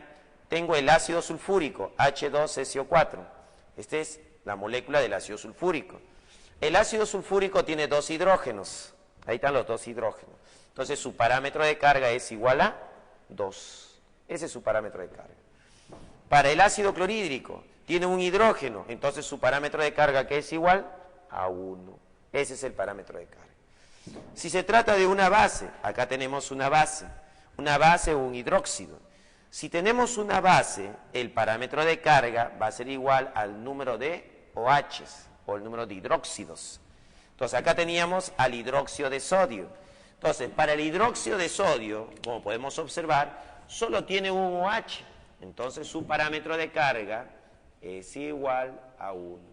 tengo el ácido sulfúrico, H2SO4. Esta es la molécula del ácido sulfúrico. El ácido sulfúrico tiene 2 hidrógenos. Ahí están los 2 hidrógenos. Entonces, su parámetro de carga es igual a 2. Ese es su parámetro de carga. Para el ácido clorhídrico, tiene un hidrógeno. Entonces, su parámetro de carga, ¿qué es igual? A 1. Ese es el parámetro de carga. Si se trata de una base, acá tenemos una base o un hidróxido. Si tenemos una base, el parámetro de carga va a ser igual al número de OHs, o el número de hidróxidos. Entonces, acá teníamos al hidróxido de sodio. Entonces, para el hidróxido de sodio, como podemos observar, solo tiene un OH. Entonces, su parámetro de carga es igual a 1.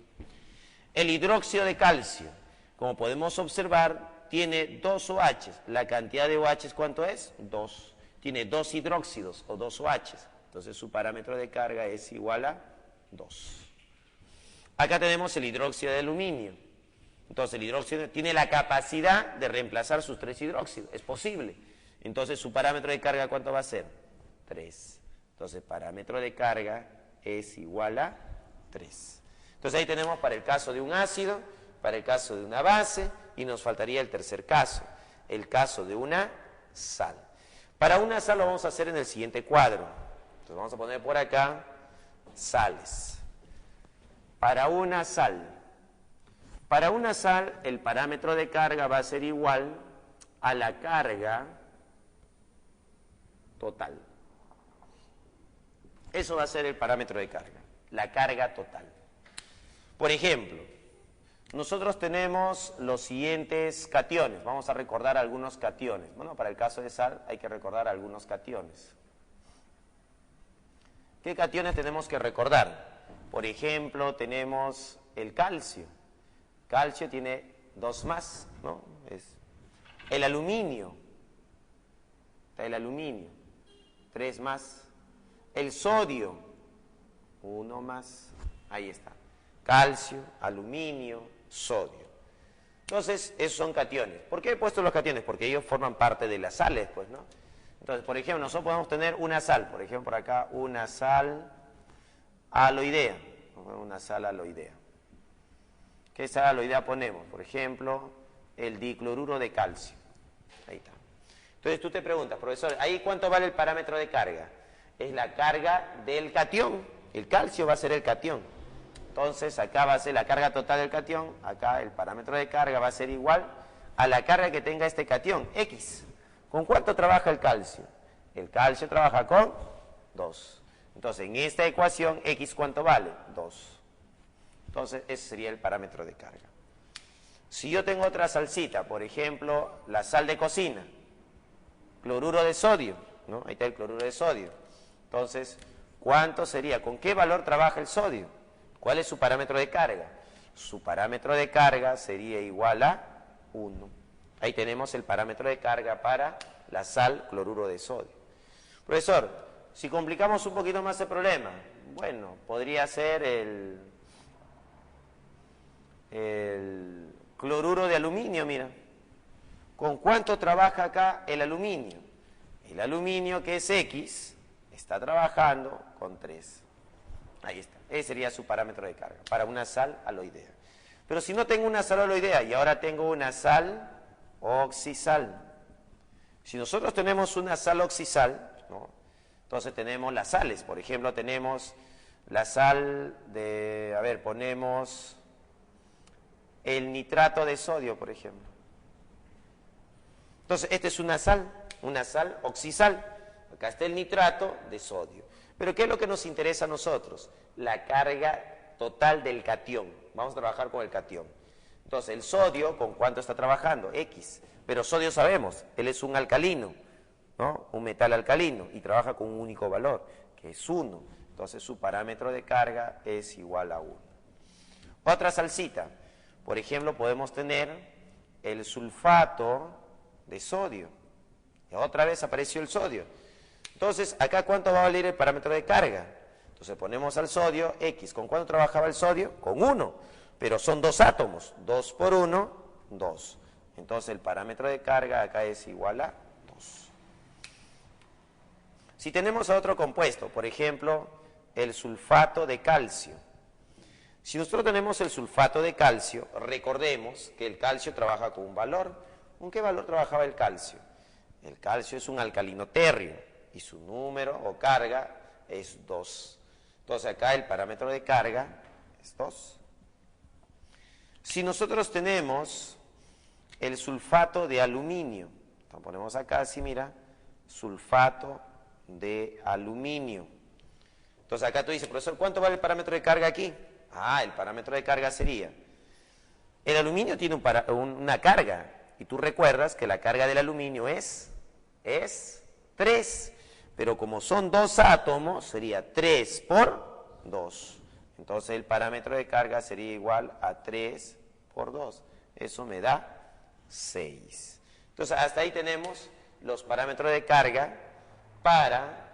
El hidróxido de calcio, como podemos observar, tiene 2 OHs. La cantidad de OHs, ¿cuánto es? 2. Tiene 2 hidróxidos o 2 OHs. Entonces, su parámetro de carga es igual a 2. Acá tenemos el hidróxido de aluminio. Entonces, el hidróxido tiene la capacidad de reemplazar sus 3 hidróxidos. Es posible. Entonces, su parámetro de carga, ¿cuánto va a ser? 3. Entonces, parámetro de carga es igual a 3. Entonces, ahí tenemos para el caso de un ácido, para el caso de una base, y nos faltaría el tercer caso, el caso de una sal. Para una sal lo vamos a hacer en el siguiente cuadro. Entonces, vamos a poner por acá sales. Para una sal, el parámetro de carga va a ser igual a la carga total. Eso va a ser el parámetro de carga, la carga total. Por ejemplo, nosotros tenemos los siguientes cationes. Vamos a recordar algunos cationes. Bueno, para el caso de sal hay que recordar algunos cationes. ¿Qué cationes tenemos que recordar? Por ejemplo, tenemos el calcio. Calcio tiene 2 más, ¿no? Es el aluminio. Está el aluminio. 3 más. El sodio. 1 más. Ahí está. Calcio, aluminio, sodio. Entonces, esos son cationes. ¿Por qué he puesto los cationes? Porque ellos forman parte de las sales, pues, ¿no? Entonces, por ejemplo, nosotros podemos tener una sal. Por ejemplo, por acá, una sal aloidea. Una sal aloidea. ¿Qué sal aloidea ponemos? Por ejemplo, el dicloruro de calcio. Ahí está. Entonces, tú te preguntas, profesor, ¿ahí cuánto vale el parámetro de carga? Es la carga del catión. El calcio va a ser el catión. Entonces, acá va a ser la carga total del catión, acá el parámetro de carga va a ser igual a la carga que tenga este catión, X. ¿Con cuánto trabaja el calcio? El calcio trabaja con 2. Entonces, en esta ecuación, X, ¿cuánto vale? 2. Entonces, ese sería el parámetro de carga. Si yo tengo otra salsita, por ejemplo, la sal de cocina, cloruro de sodio, ¿no? Ahí está el cloruro de sodio. Entonces, ¿cuánto sería? ¿Con qué valor trabaja el sodio? ¿Cuál es su parámetro de carga? Su parámetro de carga sería igual a 1. Ahí tenemos el parámetro de carga para la sal cloruro de sodio. Profesor, si complicamos un poquito más el problema, bueno, podría ser el cloruro de aluminio, mira. ¿Con cuánto trabaja acá el aluminio? El aluminio, que es X, está trabajando con 3. Ahí está. Ese sería su parámetro de carga para una sal aloidea. Pero si no tengo una sal aloidea y ahora tengo una sal oxisal. Si nosotros tenemos una sal oxisal, ¿no? Entonces tenemos las sales. Por ejemplo, tenemos la sal de, a ver, ponemos el nitrato de sodio, por ejemplo. Entonces, esta es una sal oxisal. Acá está el nitrato de sodio. Pero ¿qué es lo que nos interesa a nosotros? La carga total del catión. Vamos a trabajar con el catión. Entonces, el sodio, ¿con cuánto está trabajando? X. Pero sodio sabemos, él es un alcalino, ¿no? Un metal alcalino, y trabaja con un único valor, que es 1. Entonces, su parámetro de carga es igual a 1. Otra salsita. Por ejemplo, podemos tener el sulfato de sodio. Y otra vez apareció el sodio. Entonces, acá, ¿cuánto va a valer el parámetro de carga? Entonces, ponemos al sodio X. ¿Con cuánto trabajaba el sodio? Con 1. Pero son 2 átomos. 2 por 1, 2. Entonces, el parámetro de carga acá es igual a 2. Si tenemos a otro compuesto, por ejemplo, el sulfato de calcio. Si nosotros tenemos el sulfato de calcio, recordemos que el calcio trabaja con un valor. ¿Con qué valor trabajaba el calcio? El calcio es un alcalino térreo y su número o carga es 2. Entonces acá el parámetro de carga es 2. Si nosotros tenemos el sulfato de aluminio, lo ponemos acá así, mira, sulfato de aluminio. Entonces acá tú dices, profesor, ¿cuánto vale el parámetro de carga aquí? El parámetro de carga sería, el aluminio tiene una carga, y tú recuerdas que la carga del aluminio es 3, pero como son 2 átomos, sería 3 por 2. Entonces el parámetro de carga sería igual a 3 por 2. Eso me da 6. Entonces hasta ahí tenemos los parámetros de carga para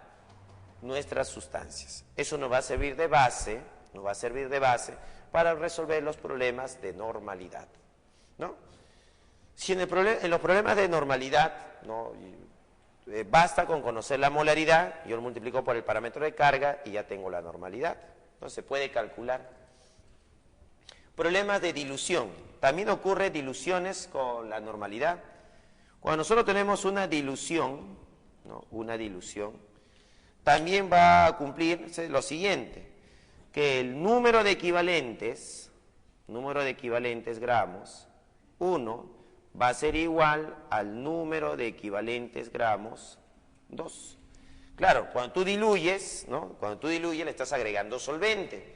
nuestras sustancias. Eso nos va a servir de base, para resolver los problemas de normalidad, ¿no? Si en los problemas de normalidad, ¿no? Basta con conocer la molaridad, yo lo multiplico por el parámetro de carga y ya tengo la normalidad, ¿no? Se puede calcular. Problemas de dilución. También ocurre diluciones con la normalidad. Cuando nosotros tenemos una dilución, ¿no? Una dilución, también va a cumplirse lo siguiente, que el número de equivalentes gramos, 1, va a ser igual al número de equivalentes gramos, 2. Claro, cuando tú diluyes, ¿no? Cuando tú diluyes le estás agregando solvente.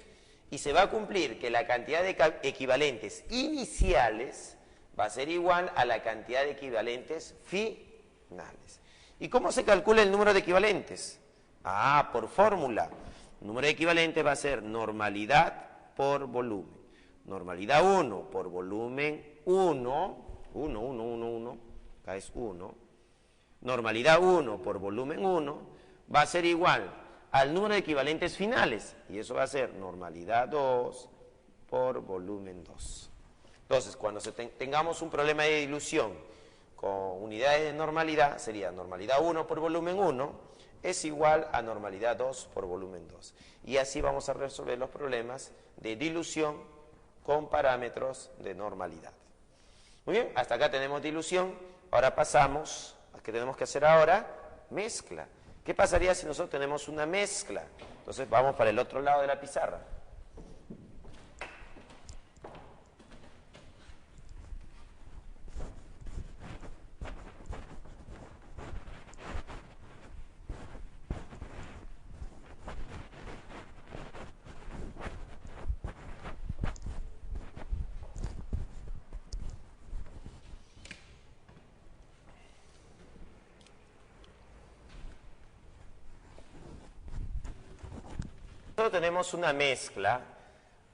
Y se va a cumplir que la cantidad de equivalentes iniciales va a ser igual a la cantidad de equivalentes finales. ¿Y cómo se calcula el número de equivalentes? Por fórmula. El número de equivalentes va a ser normalidad por volumen. Normalidad 1 por volumen 1, acá es 1. Normalidad 1 por volumen 1 va a ser igual al número de equivalentes finales. Y eso va a ser normalidad 2 por volumen 2. Entonces, cuando tengamos un problema de dilución con unidades de normalidad, sería normalidad 1 por volumen 1 es igual a normalidad 2 por volumen 2. Y así vamos a resolver los problemas de dilución con parámetros de normalidad. Muy bien, hasta acá tenemos dilución. Ahora pasamos a qué tenemos que hacer ahora, mezcla. ¿Qué pasaría si nosotros tenemos una mezcla? Entonces vamos para el otro lado de la pizarra. Nosotros tenemos una mezcla.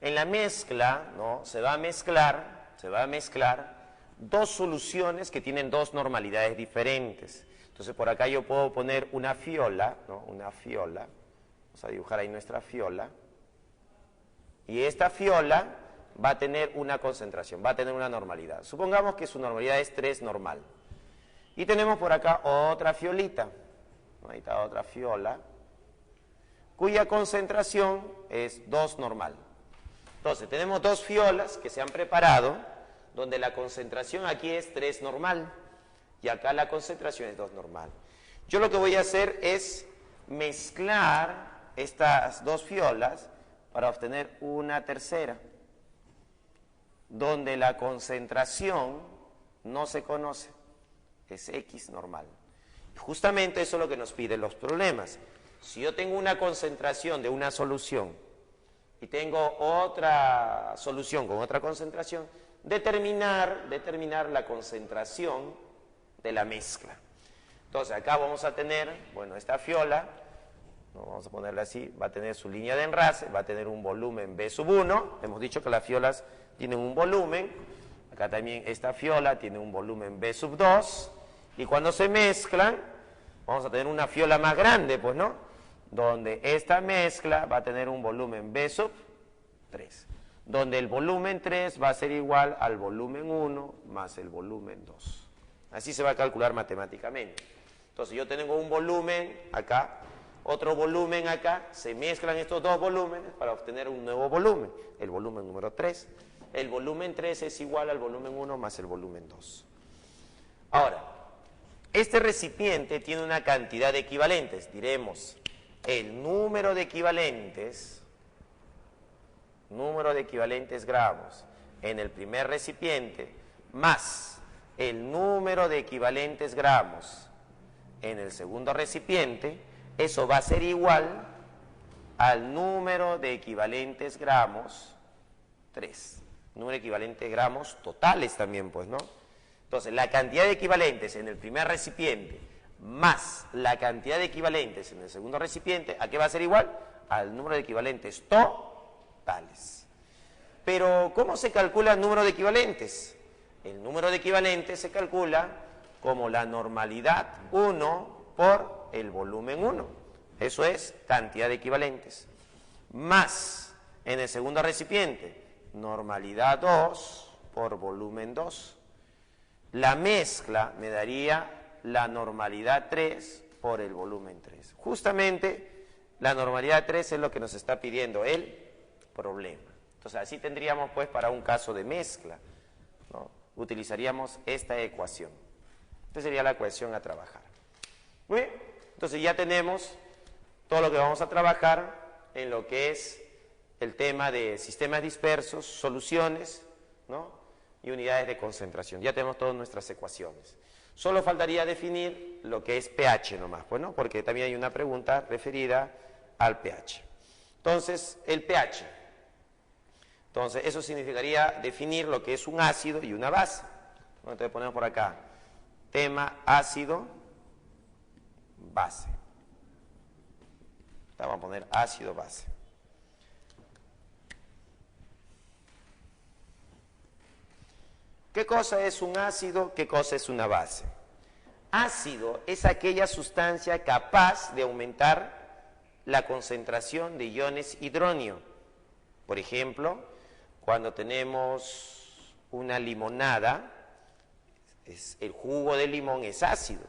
En la mezcla, ¿no? se va a mezclar 2 soluciones que tienen 2 normalidades diferentes. Entonces por acá yo puedo poner una fiola, ¿no? Una fiola. Vamos a dibujar ahí nuestra fiola. Y esta fiola va a tener una concentración, va a tener una normalidad. Supongamos que su normalidad es 3 normal. Y tenemos por acá otra fiolita. Ahí está otra fiola, cuya concentración es 2 normal. Entonces, tenemos 2 fiolas que se han preparado, donde la concentración aquí es 3 normal, y acá la concentración es 2 normal. Yo lo que voy a hacer es mezclar estas 2 fiolas para obtener una tercera, donde la concentración no se conoce, es X normal. Justamente eso es lo que nos piden los problemas. Si yo tengo una concentración de una solución y tengo otra solución con otra concentración, determinar la concentración de la mezcla. Entonces acá vamos a tener, bueno, esta fiola, vamos a ponerla así, va a tener su línea de enlace, va a tener un volumen B sub 1, hemos dicho que las fiolas tienen un volumen, acá también esta fiola tiene un volumen B sub 2, y cuando se mezclan, vamos a tener una fiola más grande, pues, ¿no? Donde esta mezcla va a tener un volumen B sub 3, donde el volumen 3 va a ser igual al volumen 1 más el volumen 2. Así se va a calcular matemáticamente. Entonces yo tengo un volumen acá, otro volumen acá, se mezclan estos dos volúmenes para obtener un nuevo volumen, el volumen número 3. El volumen 3 es igual al volumen 1 más el volumen 2. Ahora, este recipiente tiene una cantidad de equivalentes, diremos el número de equivalentes gramos en el primer recipiente más el número de equivalentes gramos en el segundo recipiente, eso va a ser igual al número de equivalentes gramos 3. Número de equivalentes gramos totales también, pues, ¿no? Entonces, la cantidad de equivalentes en el primer recipiente más la cantidad de equivalentes en el segundo recipiente, ¿a qué va a ser igual? Al número de equivalentes totales. Pero, ¿cómo se calcula el número de equivalentes? El número de equivalentes se calcula como la normalidad 1 por el volumen 1. Eso es cantidad de equivalentes. Más, en el segundo recipiente, normalidad 2 por volumen 2. La mezcla me daría la normalidad 3 por el volumen 3. Justamente la normalidad 3 es lo que nos está pidiendo el problema. Entonces así tendríamos, pues, para un caso de mezcla, ¿no? Utilizaríamos esta ecuación. Esta sería la ecuación a trabajar. Muy bien, entonces ya tenemos todo lo que vamos a trabajar en lo que es el tema de sistemas dispersos, soluciones, ¿no? Y unidades de concentración. Ya tenemos todas nuestras ecuaciones. Solo faltaría definir lo que es pH nomás, pues, ¿no? Porque también hay una pregunta referida al pH. Entonces, el pH. Entonces, eso significaría definir lo que es un ácido y una base. Entonces, ponemos por acá, tema ácido, base. Vamos a poner ácido, base. ¿Qué cosa es un ácido? ¿Qué cosa es una base? Ácido es aquella sustancia capaz de aumentar la concentración de iones hidronio. Por ejemplo, cuando tenemos una limonada, el jugo de limón es ácido,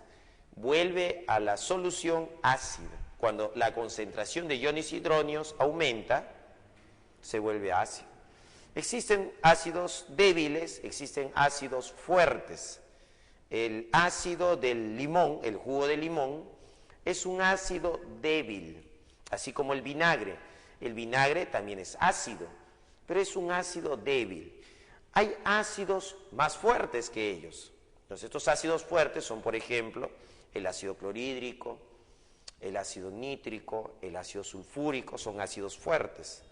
vuelve a la solución ácida. Cuando la concentración de iones hidronios aumenta, se vuelve ácido. Existen ácidos débiles, existen ácidos fuertes. El ácido del limón, el jugo de limón, es un ácido débil, así como el vinagre. El vinagre también es ácido, pero es un ácido débil. Hay ácidos más fuertes que ellos. Entonces, estos ácidos fuertes son, por ejemplo, el ácido clorhídrico, el ácido nítrico, el ácido sulfúrico, son ácidos fuertes.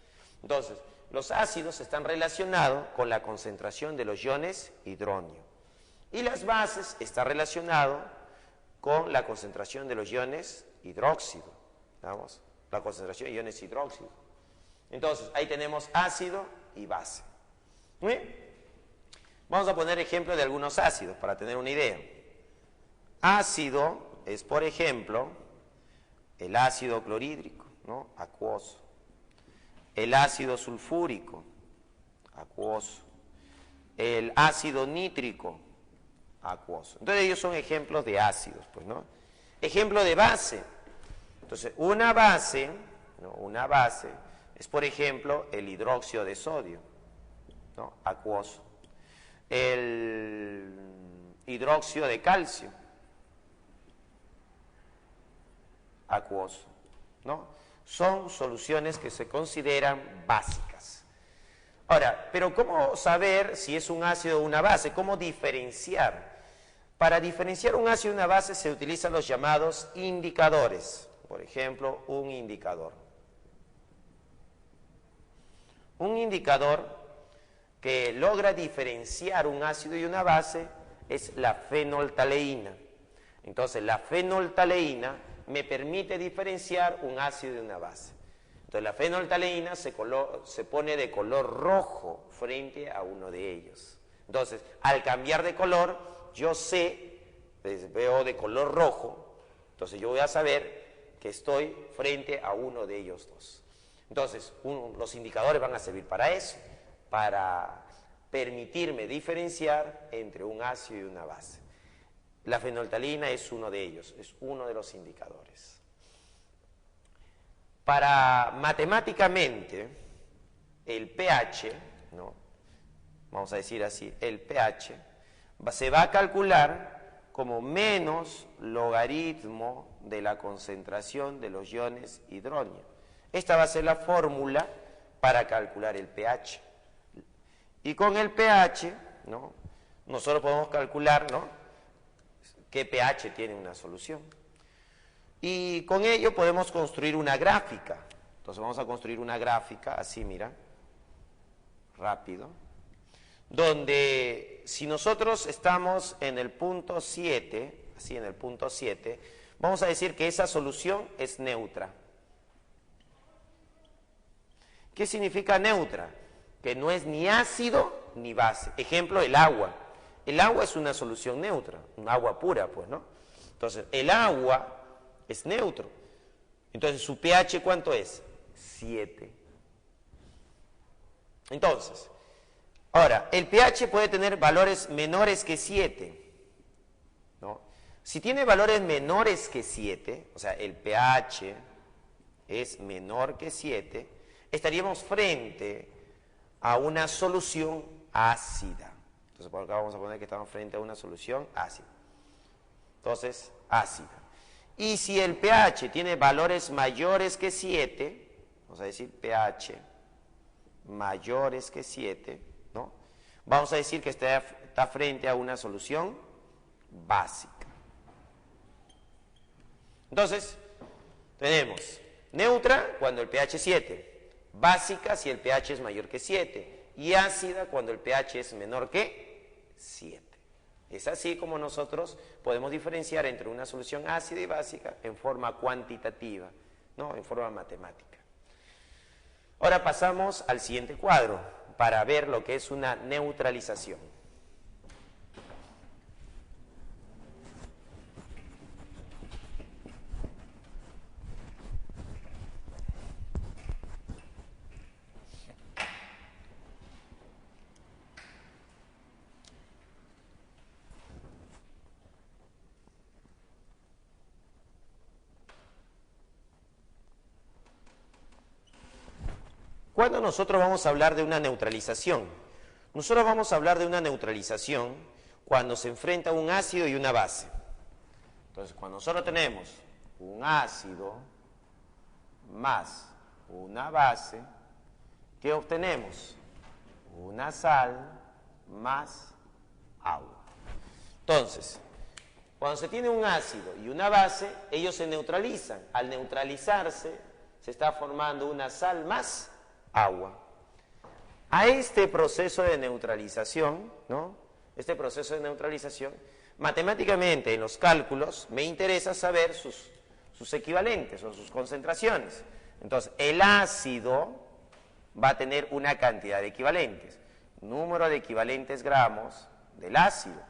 Entonces, los ácidos están relacionados con la concentración de los iones hidronio. Y las bases están relacionadas con la concentración de los iones hidróxido. Vamos, la concentración de iones hidróxido. Entonces, ahí tenemos ácido y base. ¿Muy bien? Vamos a poner ejemplos de algunos ácidos para tener una idea. Ácido es, por ejemplo, el ácido clorhídrico, ¿no? Acuoso. El ácido sulfúrico, acuoso. El ácido nítrico, acuoso. Entonces ellos son ejemplos de ácidos, pues, ¿no? Ejemplo de base. Entonces, una base, ¿no? Una base es, por ejemplo, el hidróxido de sodio, ¿no? Acuoso. El hidróxido de calcio, acuoso, ¿no? Son soluciones que se consideran básicas. Ahora, pero ¿cómo saber si es un ácido o una base? ¿Cómo diferenciar? Para diferenciar un ácido y una base se utilizan los llamados indicadores. Por ejemplo, un indicador. Un indicador que logra diferenciar un ácido y una base es la fenoltaleína. Entonces, la fenoltaleína me permite diferenciar un ácido de una base. Entonces, la fenoltaleína se pone de color rojo frente a uno de ellos. Entonces, al cambiar de color, yo sé, veo de color rojo, entonces yo voy a saber que estoy frente a uno de ellos dos. Entonces, los indicadores van a servir para eso, para permitirme diferenciar entre un ácido y una base. La fenoltalina es uno de ellos, es uno de los indicadores. Para matemáticamente, el pH, ¿no? Vamos a decir así, el pH se va a calcular como menos logaritmo de la concentración de los iones hidrógeno. Esta va a ser la fórmula para calcular el pH. Y con el pH, ¿no? Nosotros podemos calcular, ¿no?, qué pH tiene una solución. Y con ello podemos construir una gráfica. Entonces vamos a construir una gráfica, así, mira, rápido, donde si nosotros estamos en el punto 7, así en el punto 7, vamos a decir que esa solución es neutra. ¿Qué significa neutra? Que no es ni ácido ni base. Ejemplo, el agua. El agua es una solución neutra, un agua pura, pues, ¿no? Entonces, el agua es neutro. Entonces, ¿su pH cuánto es? 7. Entonces, ahora, el pH puede tener valores menores que 7, ¿no? Si tiene valores menores que 7, o sea, el pH es menor que 7, estaríamos frente a una solución ácida. Entonces, por acá vamos a poner que estamos frente a una solución ácida. Entonces, ácida. Y si el pH tiene valores mayores que 7, vamos a decir pH mayores que 7, ¿no? Vamos a decir que está frente a una solución básica. Entonces, tenemos neutra cuando el pH es 7, básica si el pH es mayor que 7 y ácida cuando el pH es menor que 7. Es así como nosotros podemos diferenciar entre una solución ácida y básica en forma cuantitativa, ¿no?, en forma matemática. Ahora pasamos al siguiente cuadro para ver lo que es una neutralización. ¿Cuándo nosotros vamos a hablar de una neutralización? Nosotros vamos a hablar de una neutralización cuando se enfrenta un ácido y una base. Entonces, cuando nosotros tenemos un ácido más una base, ¿qué obtenemos? Una sal más agua. Entonces, cuando se tiene un ácido y una base, ellos se neutralizan. Al neutralizarse, se está formando una sal más agua. A este proceso de neutralización, ¿no?, este proceso de neutralización, matemáticamente en los cálculos me interesa saber sus equivalentes o sus concentraciones. Entonces, el ácido va a tener una cantidad de equivalentes, número de equivalentes gramos del ácido.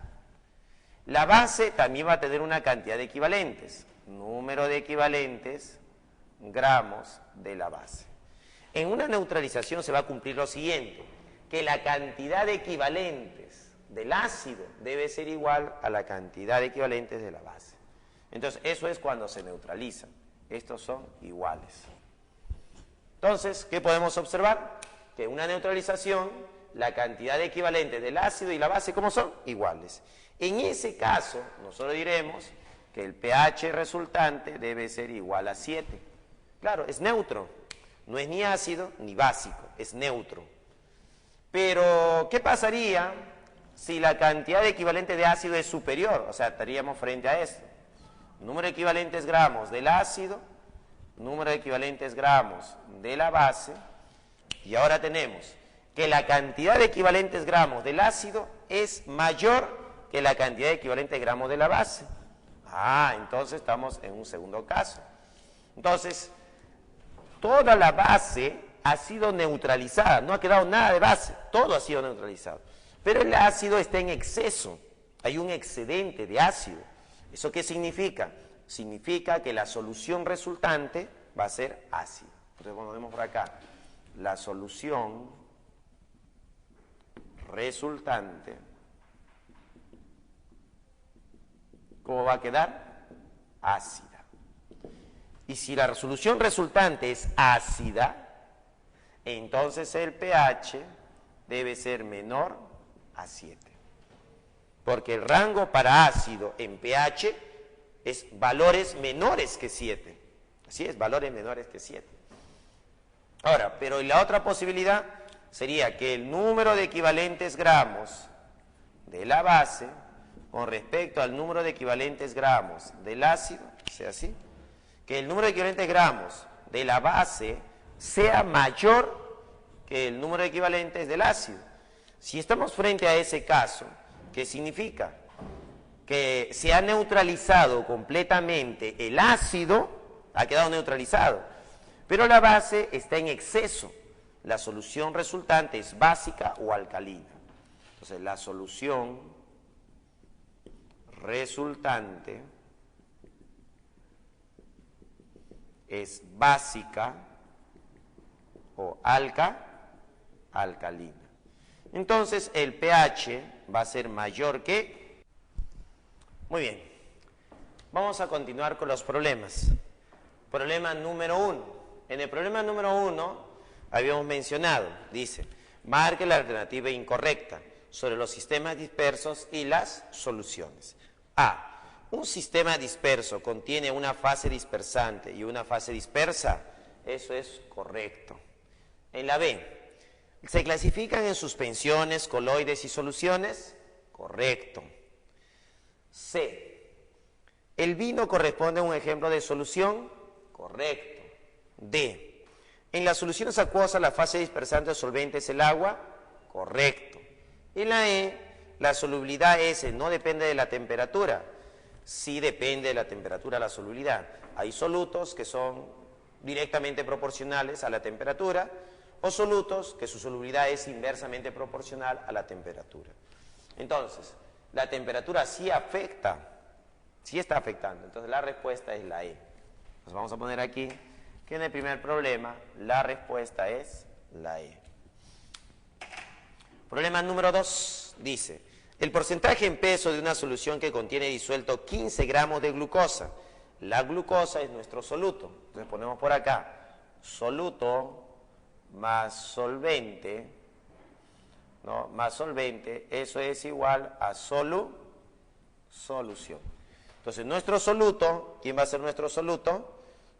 La base también va a tener una cantidad de equivalentes, número de equivalentes gramos de la base. En una neutralización se va a cumplir lo siguiente, que la cantidad de equivalentes del ácido debe ser igual a la cantidad de equivalentes de la base. Entonces, eso es cuando se neutralizan. Estos son iguales. Entonces, ¿qué podemos observar? Que en una neutralización, la cantidad de equivalentes del ácido y la base, ¿cómo son? Iguales. En ese caso, nosotros diremos que el pH resultante debe ser igual a 7. Claro, es neutro. No es ni ácido ni básico, es neutro. Pero, ¿qué pasaría si la cantidad de equivalente de ácido es superior? O sea, estaríamos frente a esto. Número de equivalentes gramos del ácido, número de equivalentes gramos de la base, Y ahora tenemos que la cantidad de equivalentes gramos del ácido es mayor que la cantidad de equivalentes gramos de la base. Entonces estamos en un segundo caso. Entonces, toda la base ha sido neutralizada, no ha quedado nada de base, todo ha sido neutralizado. Pero el ácido está en exceso, hay un excedente de ácido. ¿Eso qué significa? Significa que la solución resultante va a ser ácida. Entonces, cuando vemos por acá, la solución resultante, ¿cómo va a quedar? Ácida. Y si la solución resultante es ácida, entonces el pH debe ser menor a 7. Porque el rango para ácido en pH es valores menores que 7. Así es, valores menores que 7. Ahora, pero la otra posibilidad sería que el número de equivalentes gramos de la base con respecto al número de equivalentes gramos del ácido, sea así, que el número de equivalentes gramos de la base sea mayor que el número de equivalentes del ácido. Si estamos frente a ese caso, ¿qué significa? Que se ha neutralizado completamente el ácido, ha quedado neutralizado, pero la base está en exceso. La solución resultante es básica o alcalina. Entonces, la solución resultante es básica o alcalina. Entonces el pH va a ser mayor que... Muy bien, vamos a continuar con los problemas. Problema número 1. En el problema número 1 habíamos mencionado, dice, marque la alternativa incorrecta sobre los sistemas dispersos y las soluciones. A. Un sistema disperso contiene una fase dispersante y una fase dispersa. Eso es correcto. En la B, ¿se clasifican en suspensiones, coloides y soluciones? Correcto. C, ¿el vino corresponde a un ejemplo de solución? Correcto. D, ¿en las soluciones acuosas la fase dispersante o solvente es el agua? Correcto. En la E, la solubilidad S no depende de la temperatura. Sí depende de la temperatura la solubilidad. Hay solutos que son directamente proporcionales a la temperatura o solutos que su solubilidad es inversamente proporcional a la temperatura. Entonces, la temperatura sí afecta, sí está afectando. Entonces, la respuesta es la E. Entonces, vamos a poner aquí que en el primer problema la respuesta es la E. Problema número 2 dice, el porcentaje en peso de una solución que contiene disuelto 15 gramos de glucosa. La glucosa es nuestro soluto. Entonces ponemos por acá, soluto más solvente, ¿no? Más solvente, eso es igual a solución. Entonces nuestro soluto, ¿quién va a ser nuestro soluto?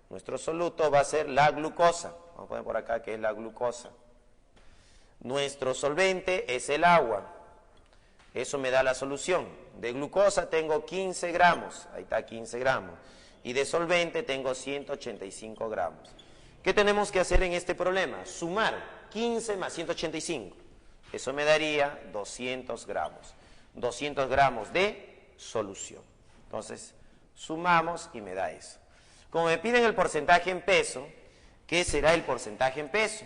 Nuestro soluto va a ser la glucosa. Vamos a poner por acá que es la glucosa. Nuestro solvente es el agua. Eso me da la solución. De glucosa tengo 15 gramos, ahí está 15 gramos. Y de solvente tengo 185 gramos. ¿Qué tenemos que hacer en este problema? Sumar 15 más 185. Eso me daría 200 gramos. 200 gramos de solución. Entonces, sumamos y me da eso. Como me piden el porcentaje en peso, ¿qué será el porcentaje en peso?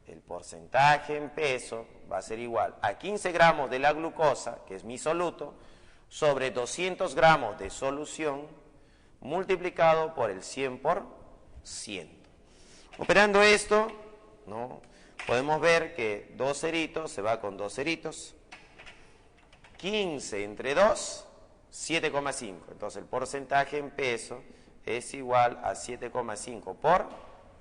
El porcentaje en peso va a ser igual a 15 gramos de la glucosa, que es mi soluto, sobre 200 gramos de solución, multiplicado por el 100%. Operando esto, ¿no? Podemos ver que 2 ceritos se va con 2 ceritos. 15 entre 2, 7,5. Entonces el porcentaje en peso es igual a 7,5 por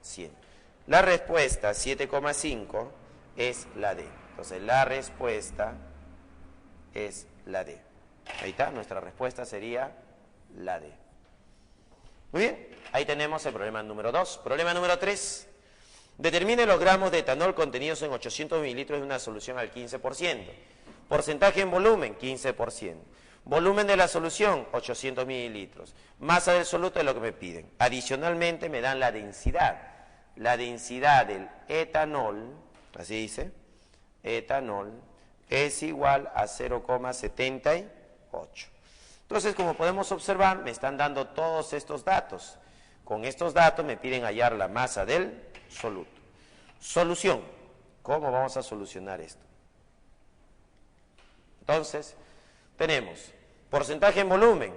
100. La respuesta 7,5 es la D. Entonces la respuesta es la D. Ahí está, nuestra respuesta sería la D. Muy bien, ahí tenemos el problema número 2. Problema número 3. Determine los gramos de etanol contenidos en 800 mililitros de una solución al 15%. Porcentaje en volumen, 15%. Volumen de la solución, 800 mililitros. Masa del soluto es lo que me piden. Adicionalmente me dan la densidad. La densidad del etanol así dice, etanol es igual a 0,78. Entonces, como podemos observar, me están dando todos estos datos. Con estos datos me piden hallar la masa del soluto. Solución. ¿Cómo vamos a solucionar esto? Entonces, tenemos porcentaje en volumen.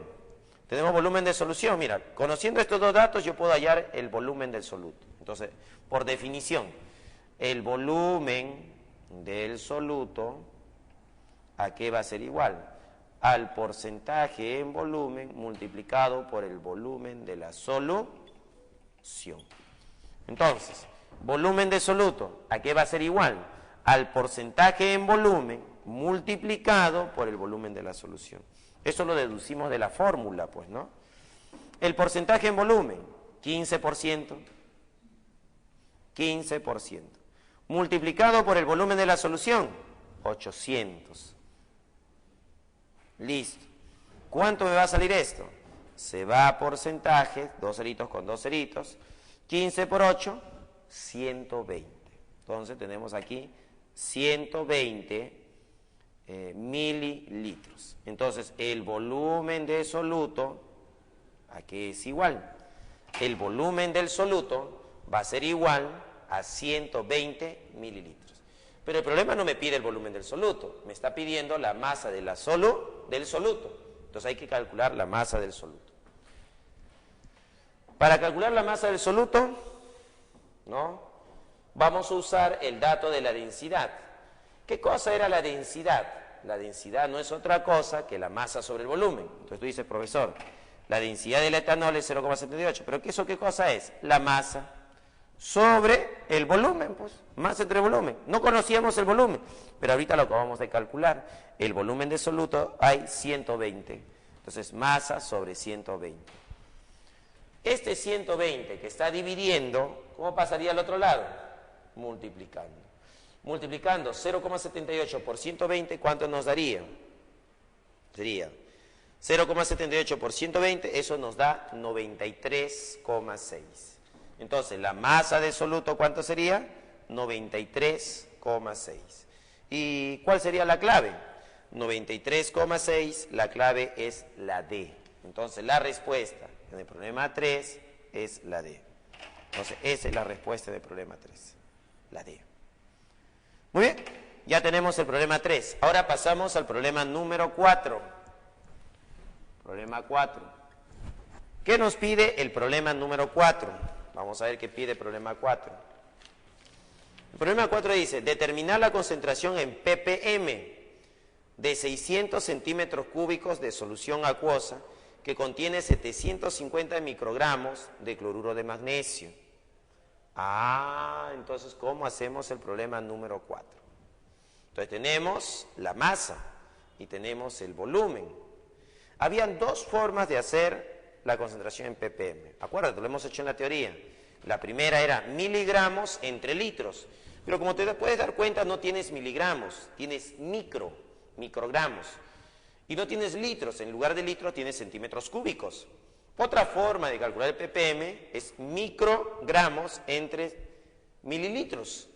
Tenemos volumen de solución. Mira, conociendo estos dos datos yo puedo hallar el volumen del soluto. Entonces, por definición, el volumen del soluto, ¿a qué va a ser igual? Al porcentaje en volumen multiplicado por el volumen de la solución. Entonces, volumen de soluto, ¿a qué va a ser igual? Al porcentaje en volumen multiplicado por el volumen de la solución. Eso lo deducimos de la fórmula, pues, ¿no? El porcentaje en volumen, 15%, 15%. Multiplicado por el volumen de la solución, 800. Listo. ¿Cuánto me va a salir esto? Se va a porcentaje, dos ceritos con dos ceritos, 15 por 8, 120. Entonces tenemos aquí 120 mililitros. Entonces el volumen de soluto, ¿a qué es igual? El volumen del soluto va a ser igual a 120 mililitros. Pero el problema no me pide el volumen del soluto, me está pidiendo la masa de la del soluto. Entonces hay que calcular la masa del soluto. Para calcular la masa del soluto, ¿no?, vamos a usar el dato de la densidad. ¿Qué cosa era la densidad? La densidad no es otra cosa que la masa sobre el volumen. Entonces tú dices, profesor, la densidad del etanol es 0,78, pero ¿eso qué cosa es? La masa sobre el volumen, pues, masa entre volumen. No conocíamos el volumen, pero ahorita lo acabamos de calcular. El volumen de soluto hay 120, entonces masa sobre 120. Este 120 que está dividiendo, ¿cómo pasaría al otro lado? Multiplicando. Multiplicando 0,78 por 120, ¿cuánto nos daría? Sería 0,78 por 120, eso nos da 93,6. Entonces, la masa de soluto, ¿cuánto sería? 93,6. ¿Y cuál sería la clave? 93,6, la clave es la D. Entonces, la respuesta en el problema 3 es la D. Entonces, esa es la respuesta del problema 3, la D. Muy bien, ya tenemos el problema 3. Ahora pasamos al problema número 4. Problema 4. ¿Qué nos pide el problema número 4? Vamos a ver qué pide el problema 4. El problema 4 dice, determinar la concentración en ppm de 600 centímetros cúbicos de solución acuosa que contiene 750 microgramos de cloruro de magnesio. Entonces, ¿cómo hacemos el problema número 4? Entonces, tenemos la masa y tenemos el volumen. Habían dos formas de hacer la concentración en ppm. Acuérdate, lo hemos hecho en la teoría. La primera era miligramos entre litros. Pero como te puedes dar cuenta, no tienes miligramos, tienes microgramos. Y no tienes litros, en lugar de litros tienes centímetros cúbicos. Otra forma de calcular el ppm es microgramos entre mililitros.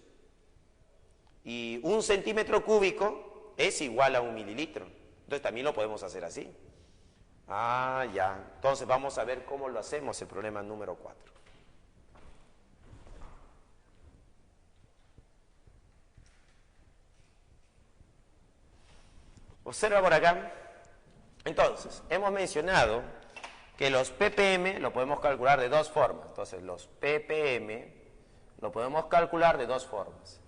Y un centímetro cúbico es igual a un mililitro. Entonces también lo podemos hacer así. Ya. Entonces vamos a ver cómo lo hacemos el problema número 4. Observa por acá. Entonces, hemos mencionado que los ppm lo podemos calcular de dos formas. Entonces, los ppm lo podemos calcular de dos formas.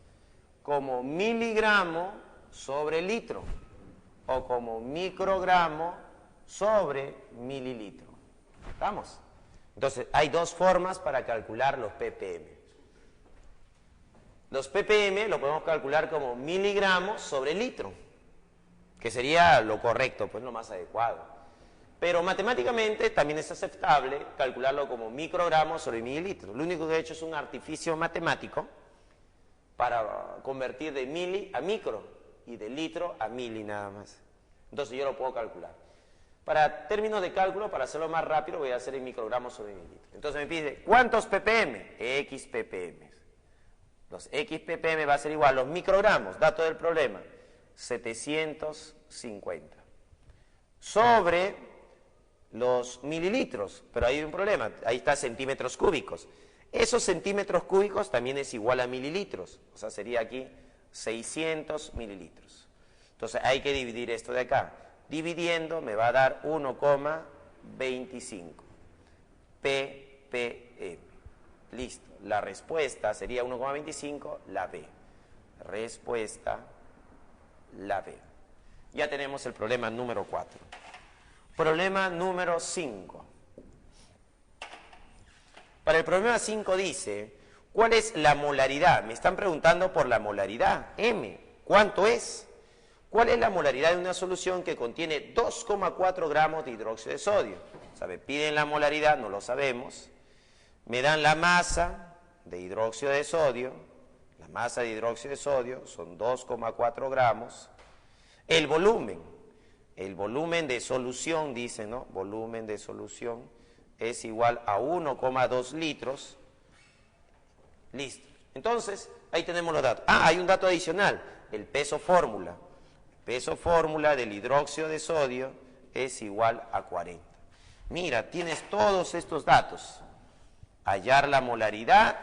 Como miligramo sobre litro o como microgramo sobre mililitro. ¿Estamos? Entonces, hay dos formas para calcular los ppm. Los ppm lo podemos calcular como miligramos sobre litro, que sería lo correcto, pues lo más adecuado. Pero matemáticamente también es aceptable calcularlo como microgramos sobre mililitros. Lo único que he hecho es un artificio matemático para convertir de mili a micro y de litro a mili nada más. Entonces yo lo puedo calcular. Para términos de cálculo, para hacerlo más rápido, voy a hacer en microgramos sobre mililitros. Entonces me pide, ¿cuántos ppm? X ppm. Los XPPM va a ser igual a los microgramos, dato del problema, 750. Sobre los mililitros, pero hay un problema, ahí está centímetros cúbicos. Esos centímetros cúbicos también es igual a mililitros, o sea, sería aquí 600 mililitros. Entonces hay que dividir esto de acá. Dividiendo me va a dar 1,25 ppm. Listo. La respuesta sería 1,25, la B. Respuesta, la B. Ya tenemos el problema número 4. Problema número 5. Para el problema 5 dice, ¿cuál es la molaridad? Me están preguntando por la molaridad. M, ¿cuánto es? ¿Cuál es la molaridad de una solución que contiene 2,4 gramos de hidróxido de sodio? ¿Sabe? Piden la molaridad, no lo sabemos. Me dan la masa de hidróxido de sodio. La masa de hidróxido de sodio son 2,4 gramos. El volumen de solución, dice, ¿no? Volumen de solución es igual a 1,2 litros. Listo. Entonces, ahí tenemos los datos. Ah, hay un dato adicional, el peso fórmula. El peso fórmula del hidróxido de sodio es igual a 40. Mira, tienes todos estos datos. Hallar la molaridad,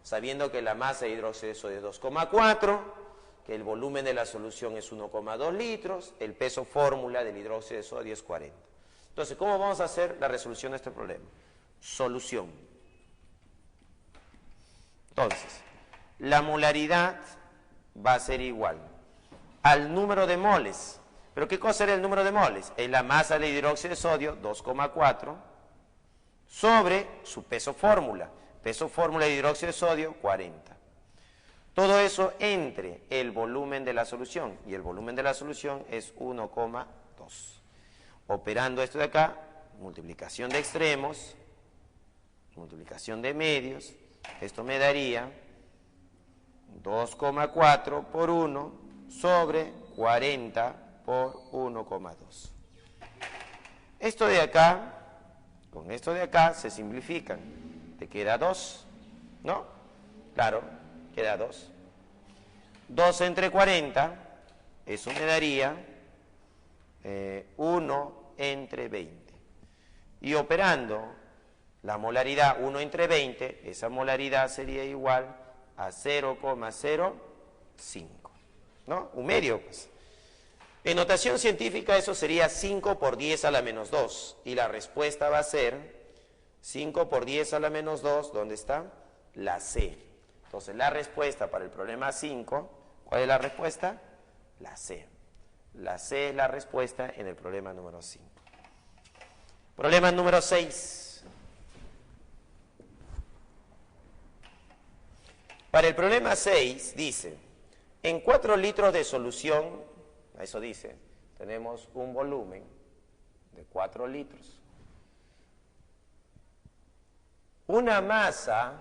sabiendo que la masa de hidróxido de sodio es 2,4, que el volumen de la solución es 1,2 litros, el peso fórmula del hidróxido de sodio es 40. Entonces, ¿cómo vamos a hacer la resolución de este problema? Solución. Entonces, la molaridad va a ser igual al número de moles. ¿Pero qué cosa era el número de moles? Es la masa de hidróxido de sodio, 2,4, sobre su peso fórmula. Peso fórmula de hidróxido de sodio, 40. Todo eso entre el volumen de la solución, y el volumen de la solución es 1,2. Operando esto de acá, multiplicación de extremos, multiplicación de medios, esto me daría 2,4 por 1 sobre 40 por 1,2. Esto de acá, con esto de acá se simplifican. Te queda 2, ¿no? Claro, queda 2. 2 entre 40, eso me daría 1 entre 20. Y operando la molaridad 1 entre 20, esa molaridad sería igual a 0,05, ¿no? Un medio, pues. En notación científica eso sería 5 por 10 a la menos 2. Y la respuesta va a ser 5 por 10 a la menos 2, ¿dónde está? La C. Entonces la respuesta para el problema 5, ¿cuál es la respuesta? La C. La C es la respuesta en el problema número 5. Problema número 6. Para el problema 6 dice, en 4 litros de solución, eso dice, tenemos un volumen de 4 litros. Una masa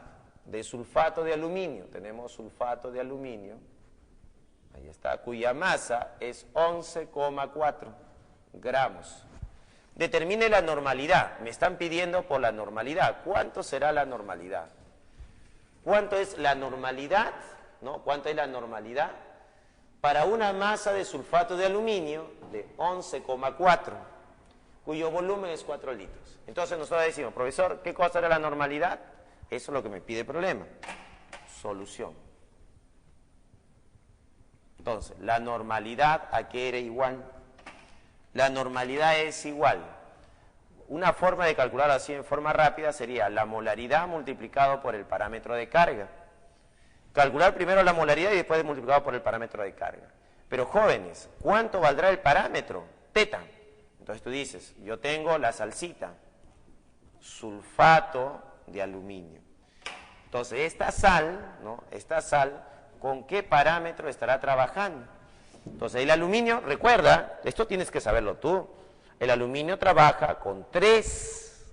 de sulfato de aluminio, tenemos sulfato de aluminio, ahí está, cuya masa es 11,4 gramos. Determine la normalidad, me están pidiendo por la normalidad. ¿Cuánto será la normalidad? ¿Cuánto es la normalidad? ¿No? ¿Cuánto es la normalidad? Para una masa de sulfato de aluminio de 11,4, cuyo volumen es 4 litros. Entonces nosotros decimos, profesor, ¿qué cosa era la normalidad? Eso es lo que me pide el problema. Solución. Entonces, la normalidad, ¿a qué era igual? La normalidad es igual. Una forma de calcular así en forma rápida sería la molaridad multiplicado por el parámetro de carga. Calcular primero la molaridad y después multiplicado por el parámetro de carga. Pero jóvenes, ¿cuánto valdrá el parámetro? Teta. Entonces tú dices, yo tengo la salsita, sulfato de aluminio. Entonces esta sal, ¿no? Esta sal, ¿con qué parámetro estará trabajando? Entonces el aluminio, recuerda, esto tienes que saberlo tú, el aluminio trabaja con 3,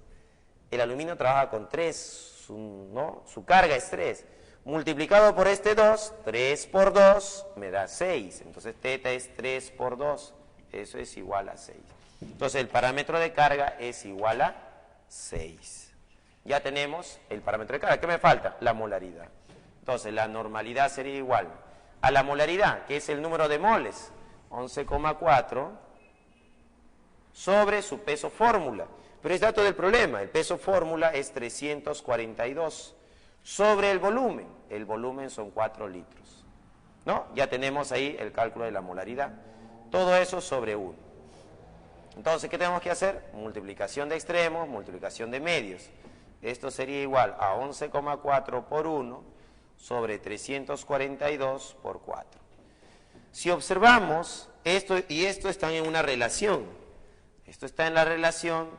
el aluminio trabaja con 3, ¿no? Su carga es 3. Multiplicado por este 2, 3 por 2 me da 6. Entonces teta es 3 por 2. Eso es igual a 6. Entonces el parámetro de carga es igual a 6. Ya tenemos el parámetro de carga. ¿Qué me falta? La molaridad. Entonces, la normalidad sería igual a la molaridad, que es el número de moles, 11,4, sobre su peso fórmula. Pero es dato del problema, el peso fórmula es 342, sobre el volumen son 4 litros. ¿No? Ya tenemos ahí el cálculo de la molaridad. Todo eso sobre 1. Entonces, ¿qué tenemos que hacer? Multiplicación de extremos, multiplicación de medios. Esto sería igual a 11,4 por 1 sobre 342 por 4. Si observamos, esto y esto están en una relación. Esto está en la relación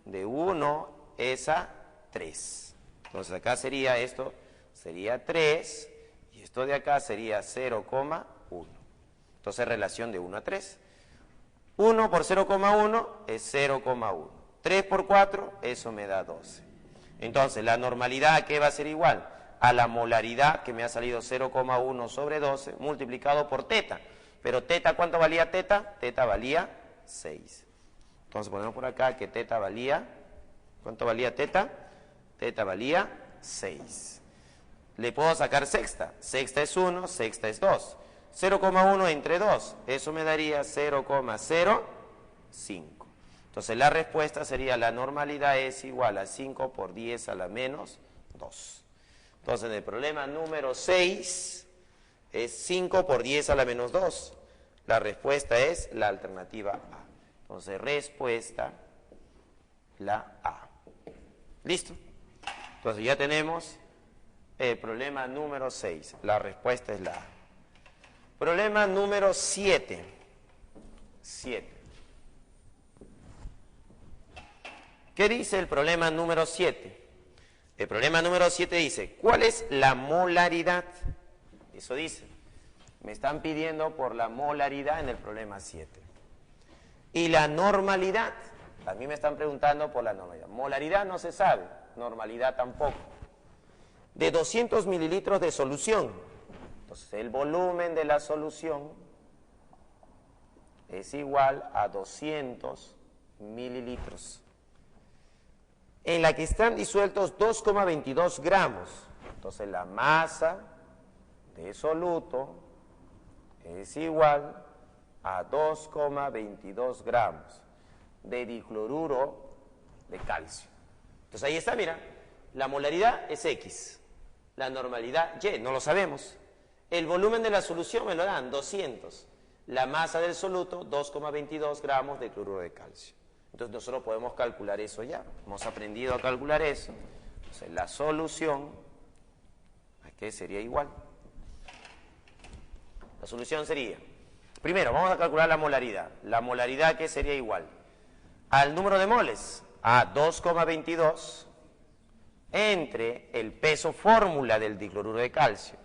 de 1 es a 3. Entonces, acá sería esto, sería 3, y esto de acá sería 0,1. Entonces, relación de 1 a 3. 1 por 0,1 es 0,1. 3 por 4, eso me da 12. Entonces, la normalidad, ¿a qué va a ser igual? A la molaridad, que me ha salido 0,1 sobre 12, multiplicado por teta. Pero teta, ¿cuánto valía teta? Teta valía 6. Entonces, ponemos por acá que teta valía, ¿cuánto valía teta? Teta valía 6. Le puedo sacar sexta. Sexta es 1, sexta es 2. 0,1 entre 2, eso me daría 0,05. Entonces la respuesta sería la normalidad es igual a 5 por 10 a la menos 2. Entonces en el problema número 6 es 5 por 10 a la menos 2. La respuesta es la alternativa A. Entonces respuesta la A. ¿Listo? Entonces ya tenemos el problema número 6. La respuesta es la A. Problema número 7. 7. ¿Qué dice el problema número 7? El problema número 7 dice, ¿cuál es la molaridad? Eso dice. Me están pidiendo por la molaridad en el problema 7. Y la normalidad. A mí me están preguntando por la normalidad. Molaridad no se sabe, normalidad tampoco. De 200 mililitros de solución. Entonces, el volumen de la solución es igual a 200 mililitros, en la que están disueltos 2,22 gramos. Entonces, la masa de soluto es igual a 2,22 gramos de dicloruro de calcio. Entonces, ahí está, mira, la molaridad es X, la normalidad Y, no lo sabemos. El volumen de la solución me lo dan, 200. La masa del soluto, 2,22 gramos de cloruro de calcio. Entonces nosotros podemos calcular eso ya. Hemos aprendido a calcular eso. Entonces la solución, ¿a qué sería igual? La solución sería, primero vamos a calcular la molaridad. La molaridad, ¿qué sería igual? Al número de moles, a 2,22 entre el peso fórmula del dicloruro de calcio.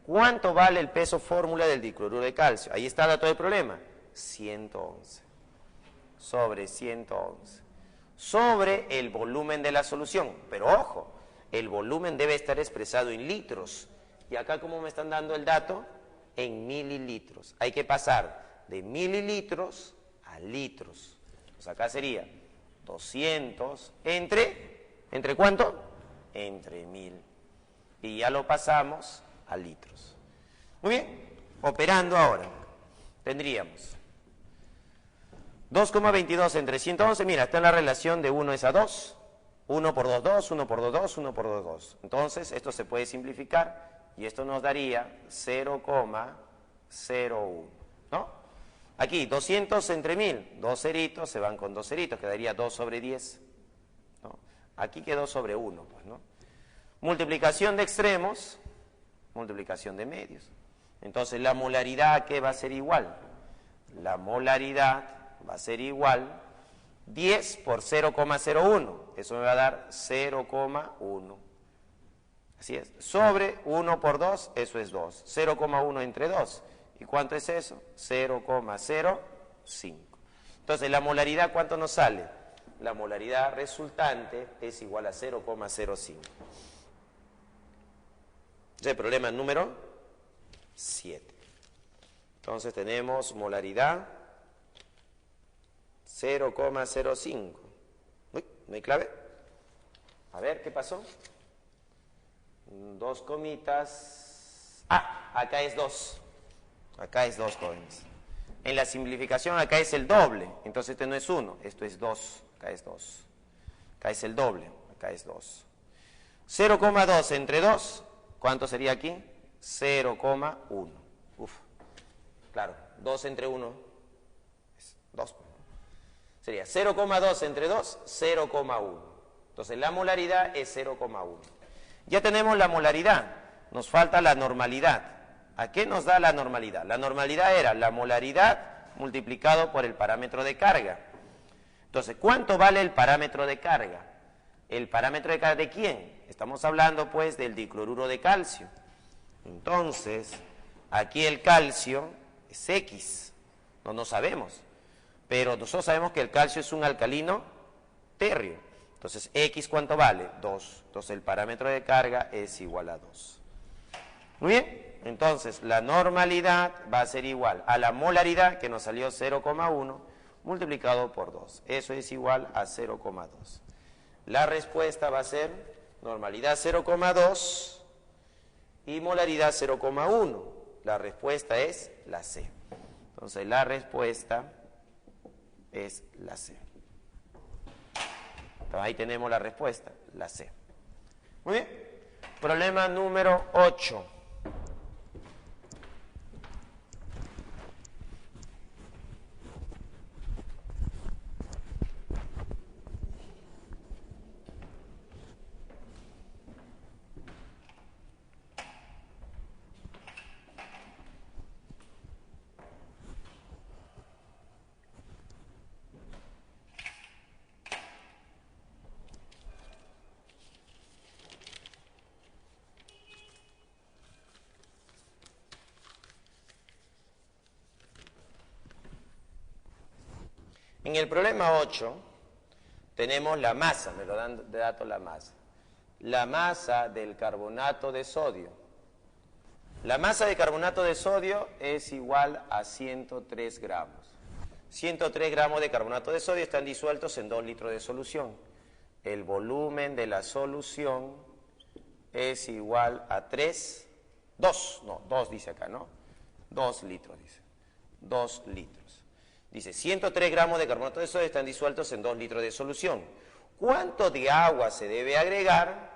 ¿Cuánto vale el peso fórmula del dicloruro de calcio? Ahí está el dato del problema. 111 sobre 111 sobre el volumen de la solución. Pero ojo, el volumen debe estar expresado en litros. Y acá, ¿cómo me están dando el dato? En mililitros. Hay que pasar de mililitros a litros. Pues acá sería 200 ¿entre cuánto? Entre 1000. Y ya lo pasamos a litros. Muy bien, operando ahora, tendríamos 2,22 entre 111, mira, está en la relación de 1 es a 2, 1 por 2, 2, 1 por 2, 2, 1 por 2, 2. Entonces, esto se puede simplificar y esto nos daría 0,01, ¿no? Aquí, 200 entre 1000, dos ceritos se van con dos ceritos, quedaría 2 sobre 10, ¿no? Aquí quedó sobre 1, pues, ¿no? Multiplicación de extremos, multiplicación de medios. Entonces, la molaridad, ¿qué va a ser igual? La molaridad va a ser igual 10 por 0,01. Eso me va a dar 0,1. Así es. Sobre 1 por 2, eso es 2. 0,1 entre 2. ¿Y cuánto es eso? 0,05. Entonces, la molaridad, ¿cuánto nos sale? La molaridad resultante es igual a 0,05. Ese es el problema número 7. Entonces tenemos molaridad 0,05. Uy, ¿no hay clave? A ver, ¿qué pasó? 2 comitas Ah, acá es 2. Acá es 2, jóvenes. En la simplificación acá es el doble. Entonces este no es 1, esto es 2. Acá es 2. Acá es el doble, acá es 2. 0,2 entre 2, ¿cuánto sería aquí? 0,1. Uf, claro, 2 entre 1 es 2. Sería 0,2 entre 2, 0,1. Entonces la molaridad es 0,1. Ya tenemos la molaridad, nos falta la normalidad. ¿A qué nos da la normalidad? La normalidad era la molaridad multiplicado por el parámetro de carga. Entonces, ¿cuánto vale el parámetro de carga? ¿El parámetro de carga de quién? Estamos hablando pues del dicloruro de calcio. Entonces, aquí el calcio es X. No sabemos. Pero nosotros sabemos que el calcio es un alcalino térreo. Entonces, X, ¿cuánto vale? 2. Entonces, el parámetro de carga es igual a 2. Muy bien. Entonces, la normalidad va a ser igual a la molaridad, que nos salió 0,1, multiplicado por 2. Eso es igual a 0,2. La respuesta va a ser normalidad 0,2 y molaridad 0,1. La respuesta es la C. Entonces, la respuesta es la C. Entonces, ahí tenemos la respuesta, la C. Muy bien. Problema número 8. En el problema 8 tenemos la masa, me lo dan de dato la masa. La masa del carbonato de sodio. La masa de carbonato de sodio es igual a 103 gramos. 103 gramos de carbonato de sodio están disueltos en 2 litros de solución. El volumen de la solución es igual a 2 dice acá, ¿no? 2 litros, dice. 2 litros. Dice, 103 gramos de carbonato de sodio están disueltos en 2 litros de solución. ¿Cuánto de agua se debe agregar?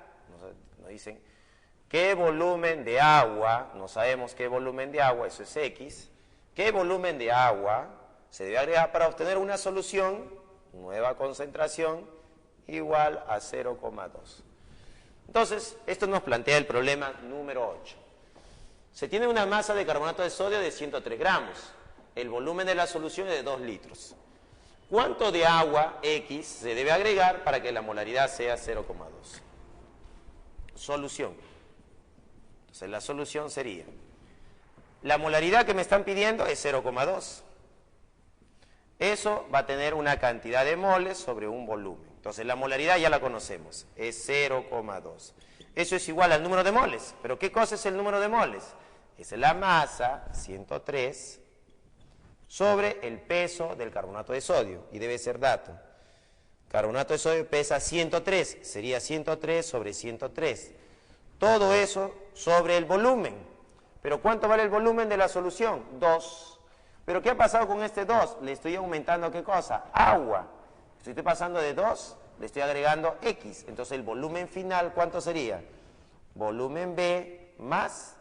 Nos dicen, ¿qué volumen de agua? No sabemos qué volumen de agua, eso es X. ¿Qué volumen de agua se debe agregar para obtener una solución, nueva concentración, igual a 0,2? Entonces, esto nos plantea el problema número 8. Se tiene una masa de carbonato de sodio de 103 gramos. El volumen de la solución es de 2 litros. ¿Cuánto de agua X se debe agregar para que la molaridad sea 0,2? Solución. Entonces la solución sería, la molaridad que me están pidiendo es 0,2. Eso va a tener una cantidad de moles sobre un volumen. Entonces la molaridad ya la conocemos, es 0,2. Eso es igual al número de moles. ¿Pero qué cosa es el número de moles? Es la masa, 103, sobre el peso del carbonato de sodio, y debe ser dato. Carbonato de sodio pesa 103, sería 103 sobre 103. Todo eso sobre el volumen. ¿Pero cuánto vale el volumen de la solución? 2. ¿Pero qué ha pasado con este 2? Le estoy aumentando, ¿qué cosa? Agua. Si estoy pasando de 2, le estoy agregando X. Entonces el volumen final, ¿cuánto sería? Volumen B más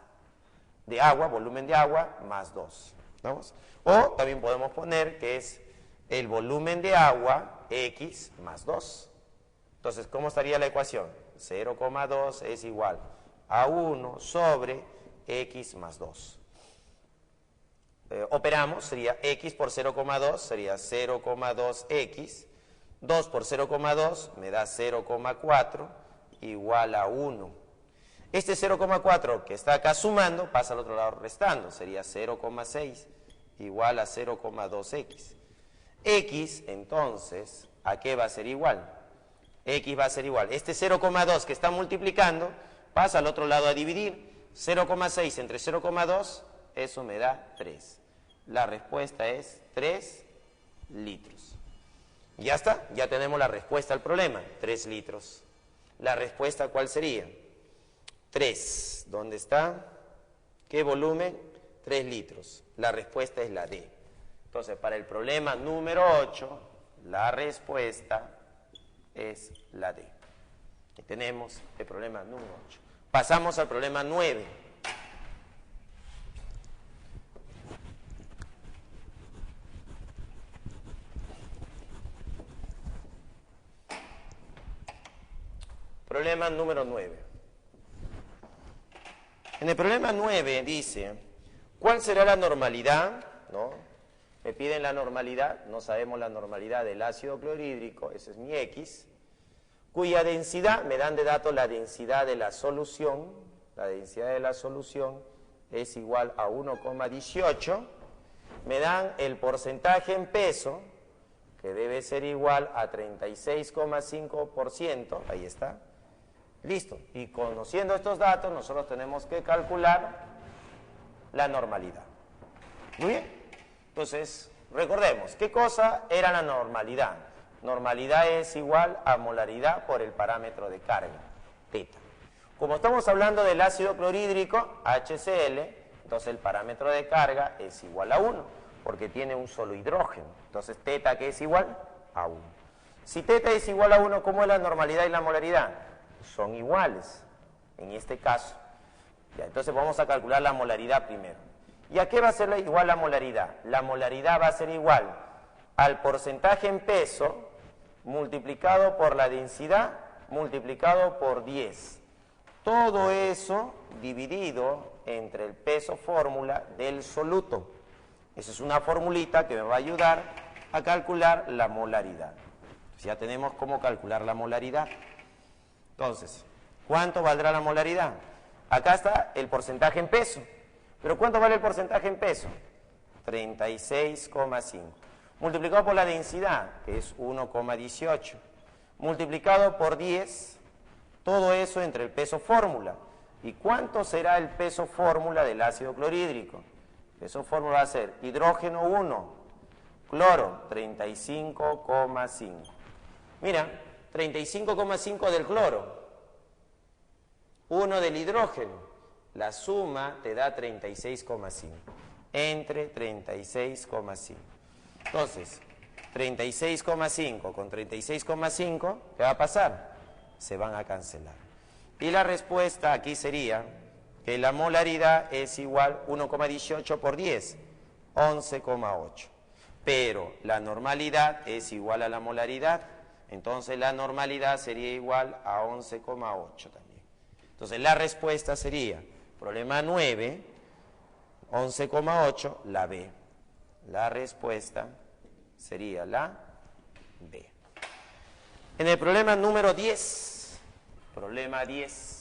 de agua, volumen de agua, más 2. ¿Vamos? O también podemos poner que es el volumen de agua X más 2. Entonces, ¿cómo estaría la ecuación? 0,2 es igual a 1 sobre X más 2. Operamos, sería X por 0,2, sería 0,2X. 2 por 0,2 me da 0,4 igual a 1. Este 0,4 que está acá sumando pasa al otro lado restando, sería 0,6 igual a 0,2X. X, entonces, ¿a qué va a ser igual? X va a ser igual. Este 0,2 que está multiplicando pasa al otro lado a dividir. 0,6 entre 0,2, eso me da 3. La respuesta es 3 litros. Ya está, ya tenemos la respuesta al problema, 3 litros. ¿La respuesta cuál sería? 3, ¿dónde está? ¿Qué volumen? 3 litros. La respuesta es la D. Entonces, para el problema número 8, la respuesta es la D. Aquí tenemos el problema número 8. Pasamos al problema 9. Problema número 9. En el problema 9 dice, ¿cuál será la normalidad? ¿No? Me piden la normalidad, no sabemos la normalidad del ácido clorhídrico, ese es mi X, cuya densidad, me dan de dato la densidad de la solución es igual a 1,18, me dan el porcentaje en peso, que debe ser igual a 36,5%, ahí está. Listo, y conociendo estos datos nosotros tenemos que calcular la normalidad. Muy bien, entonces recordemos, ¿qué cosa era la normalidad? Normalidad es igual a molaridad por el parámetro de carga, teta. Como estamos hablando del ácido clorhídrico, HCl, entonces el parámetro de carga es igual a 1, porque tiene un solo hidrógeno. Entonces teta, ¿qué es igual? A 1. Si teta es igual a 1, ¿cómo es la normalidad y la molaridad? Son iguales, en este caso. Ya, entonces vamos a calcular la molaridad primero. ¿Y a qué va a ser igual la molaridad? La molaridad va a ser igual al porcentaje en peso multiplicado por la densidad multiplicado por 10. Todo eso dividido entre el peso fórmula del soluto. Esa es una formulita que me va a ayudar a calcular la molaridad. Entonces ya tenemos cómo calcular la molaridad. Entonces, ¿cuánto valdrá la molaridad? Acá está el porcentaje en peso. ¿Pero cuánto vale el porcentaje en peso? 36,5. Multiplicado por la densidad, que es 1,18. Multiplicado por 10, todo eso entre el peso fórmula. ¿Y cuánto será el peso fórmula del ácido clorhídrico? El peso fórmula va a ser hidrógeno 1, cloro 35,5. Mira, 35,5 del cloro, 1 del hidrógeno. La suma te da 36,5. Entre 36,5. Entonces, 36,5 con 36,5, ¿qué va a pasar? Se van a cancelar. Y la respuesta aquí sería que la molaridad es igual 1,18 por 10, 11,8. Pero la normalidad es igual a la molaridad, entonces la normalidad sería igual a 11,8 también. Entonces la respuesta sería, problema 9, 11,8, la B. La respuesta sería la B. En el problema número 10, problema 10.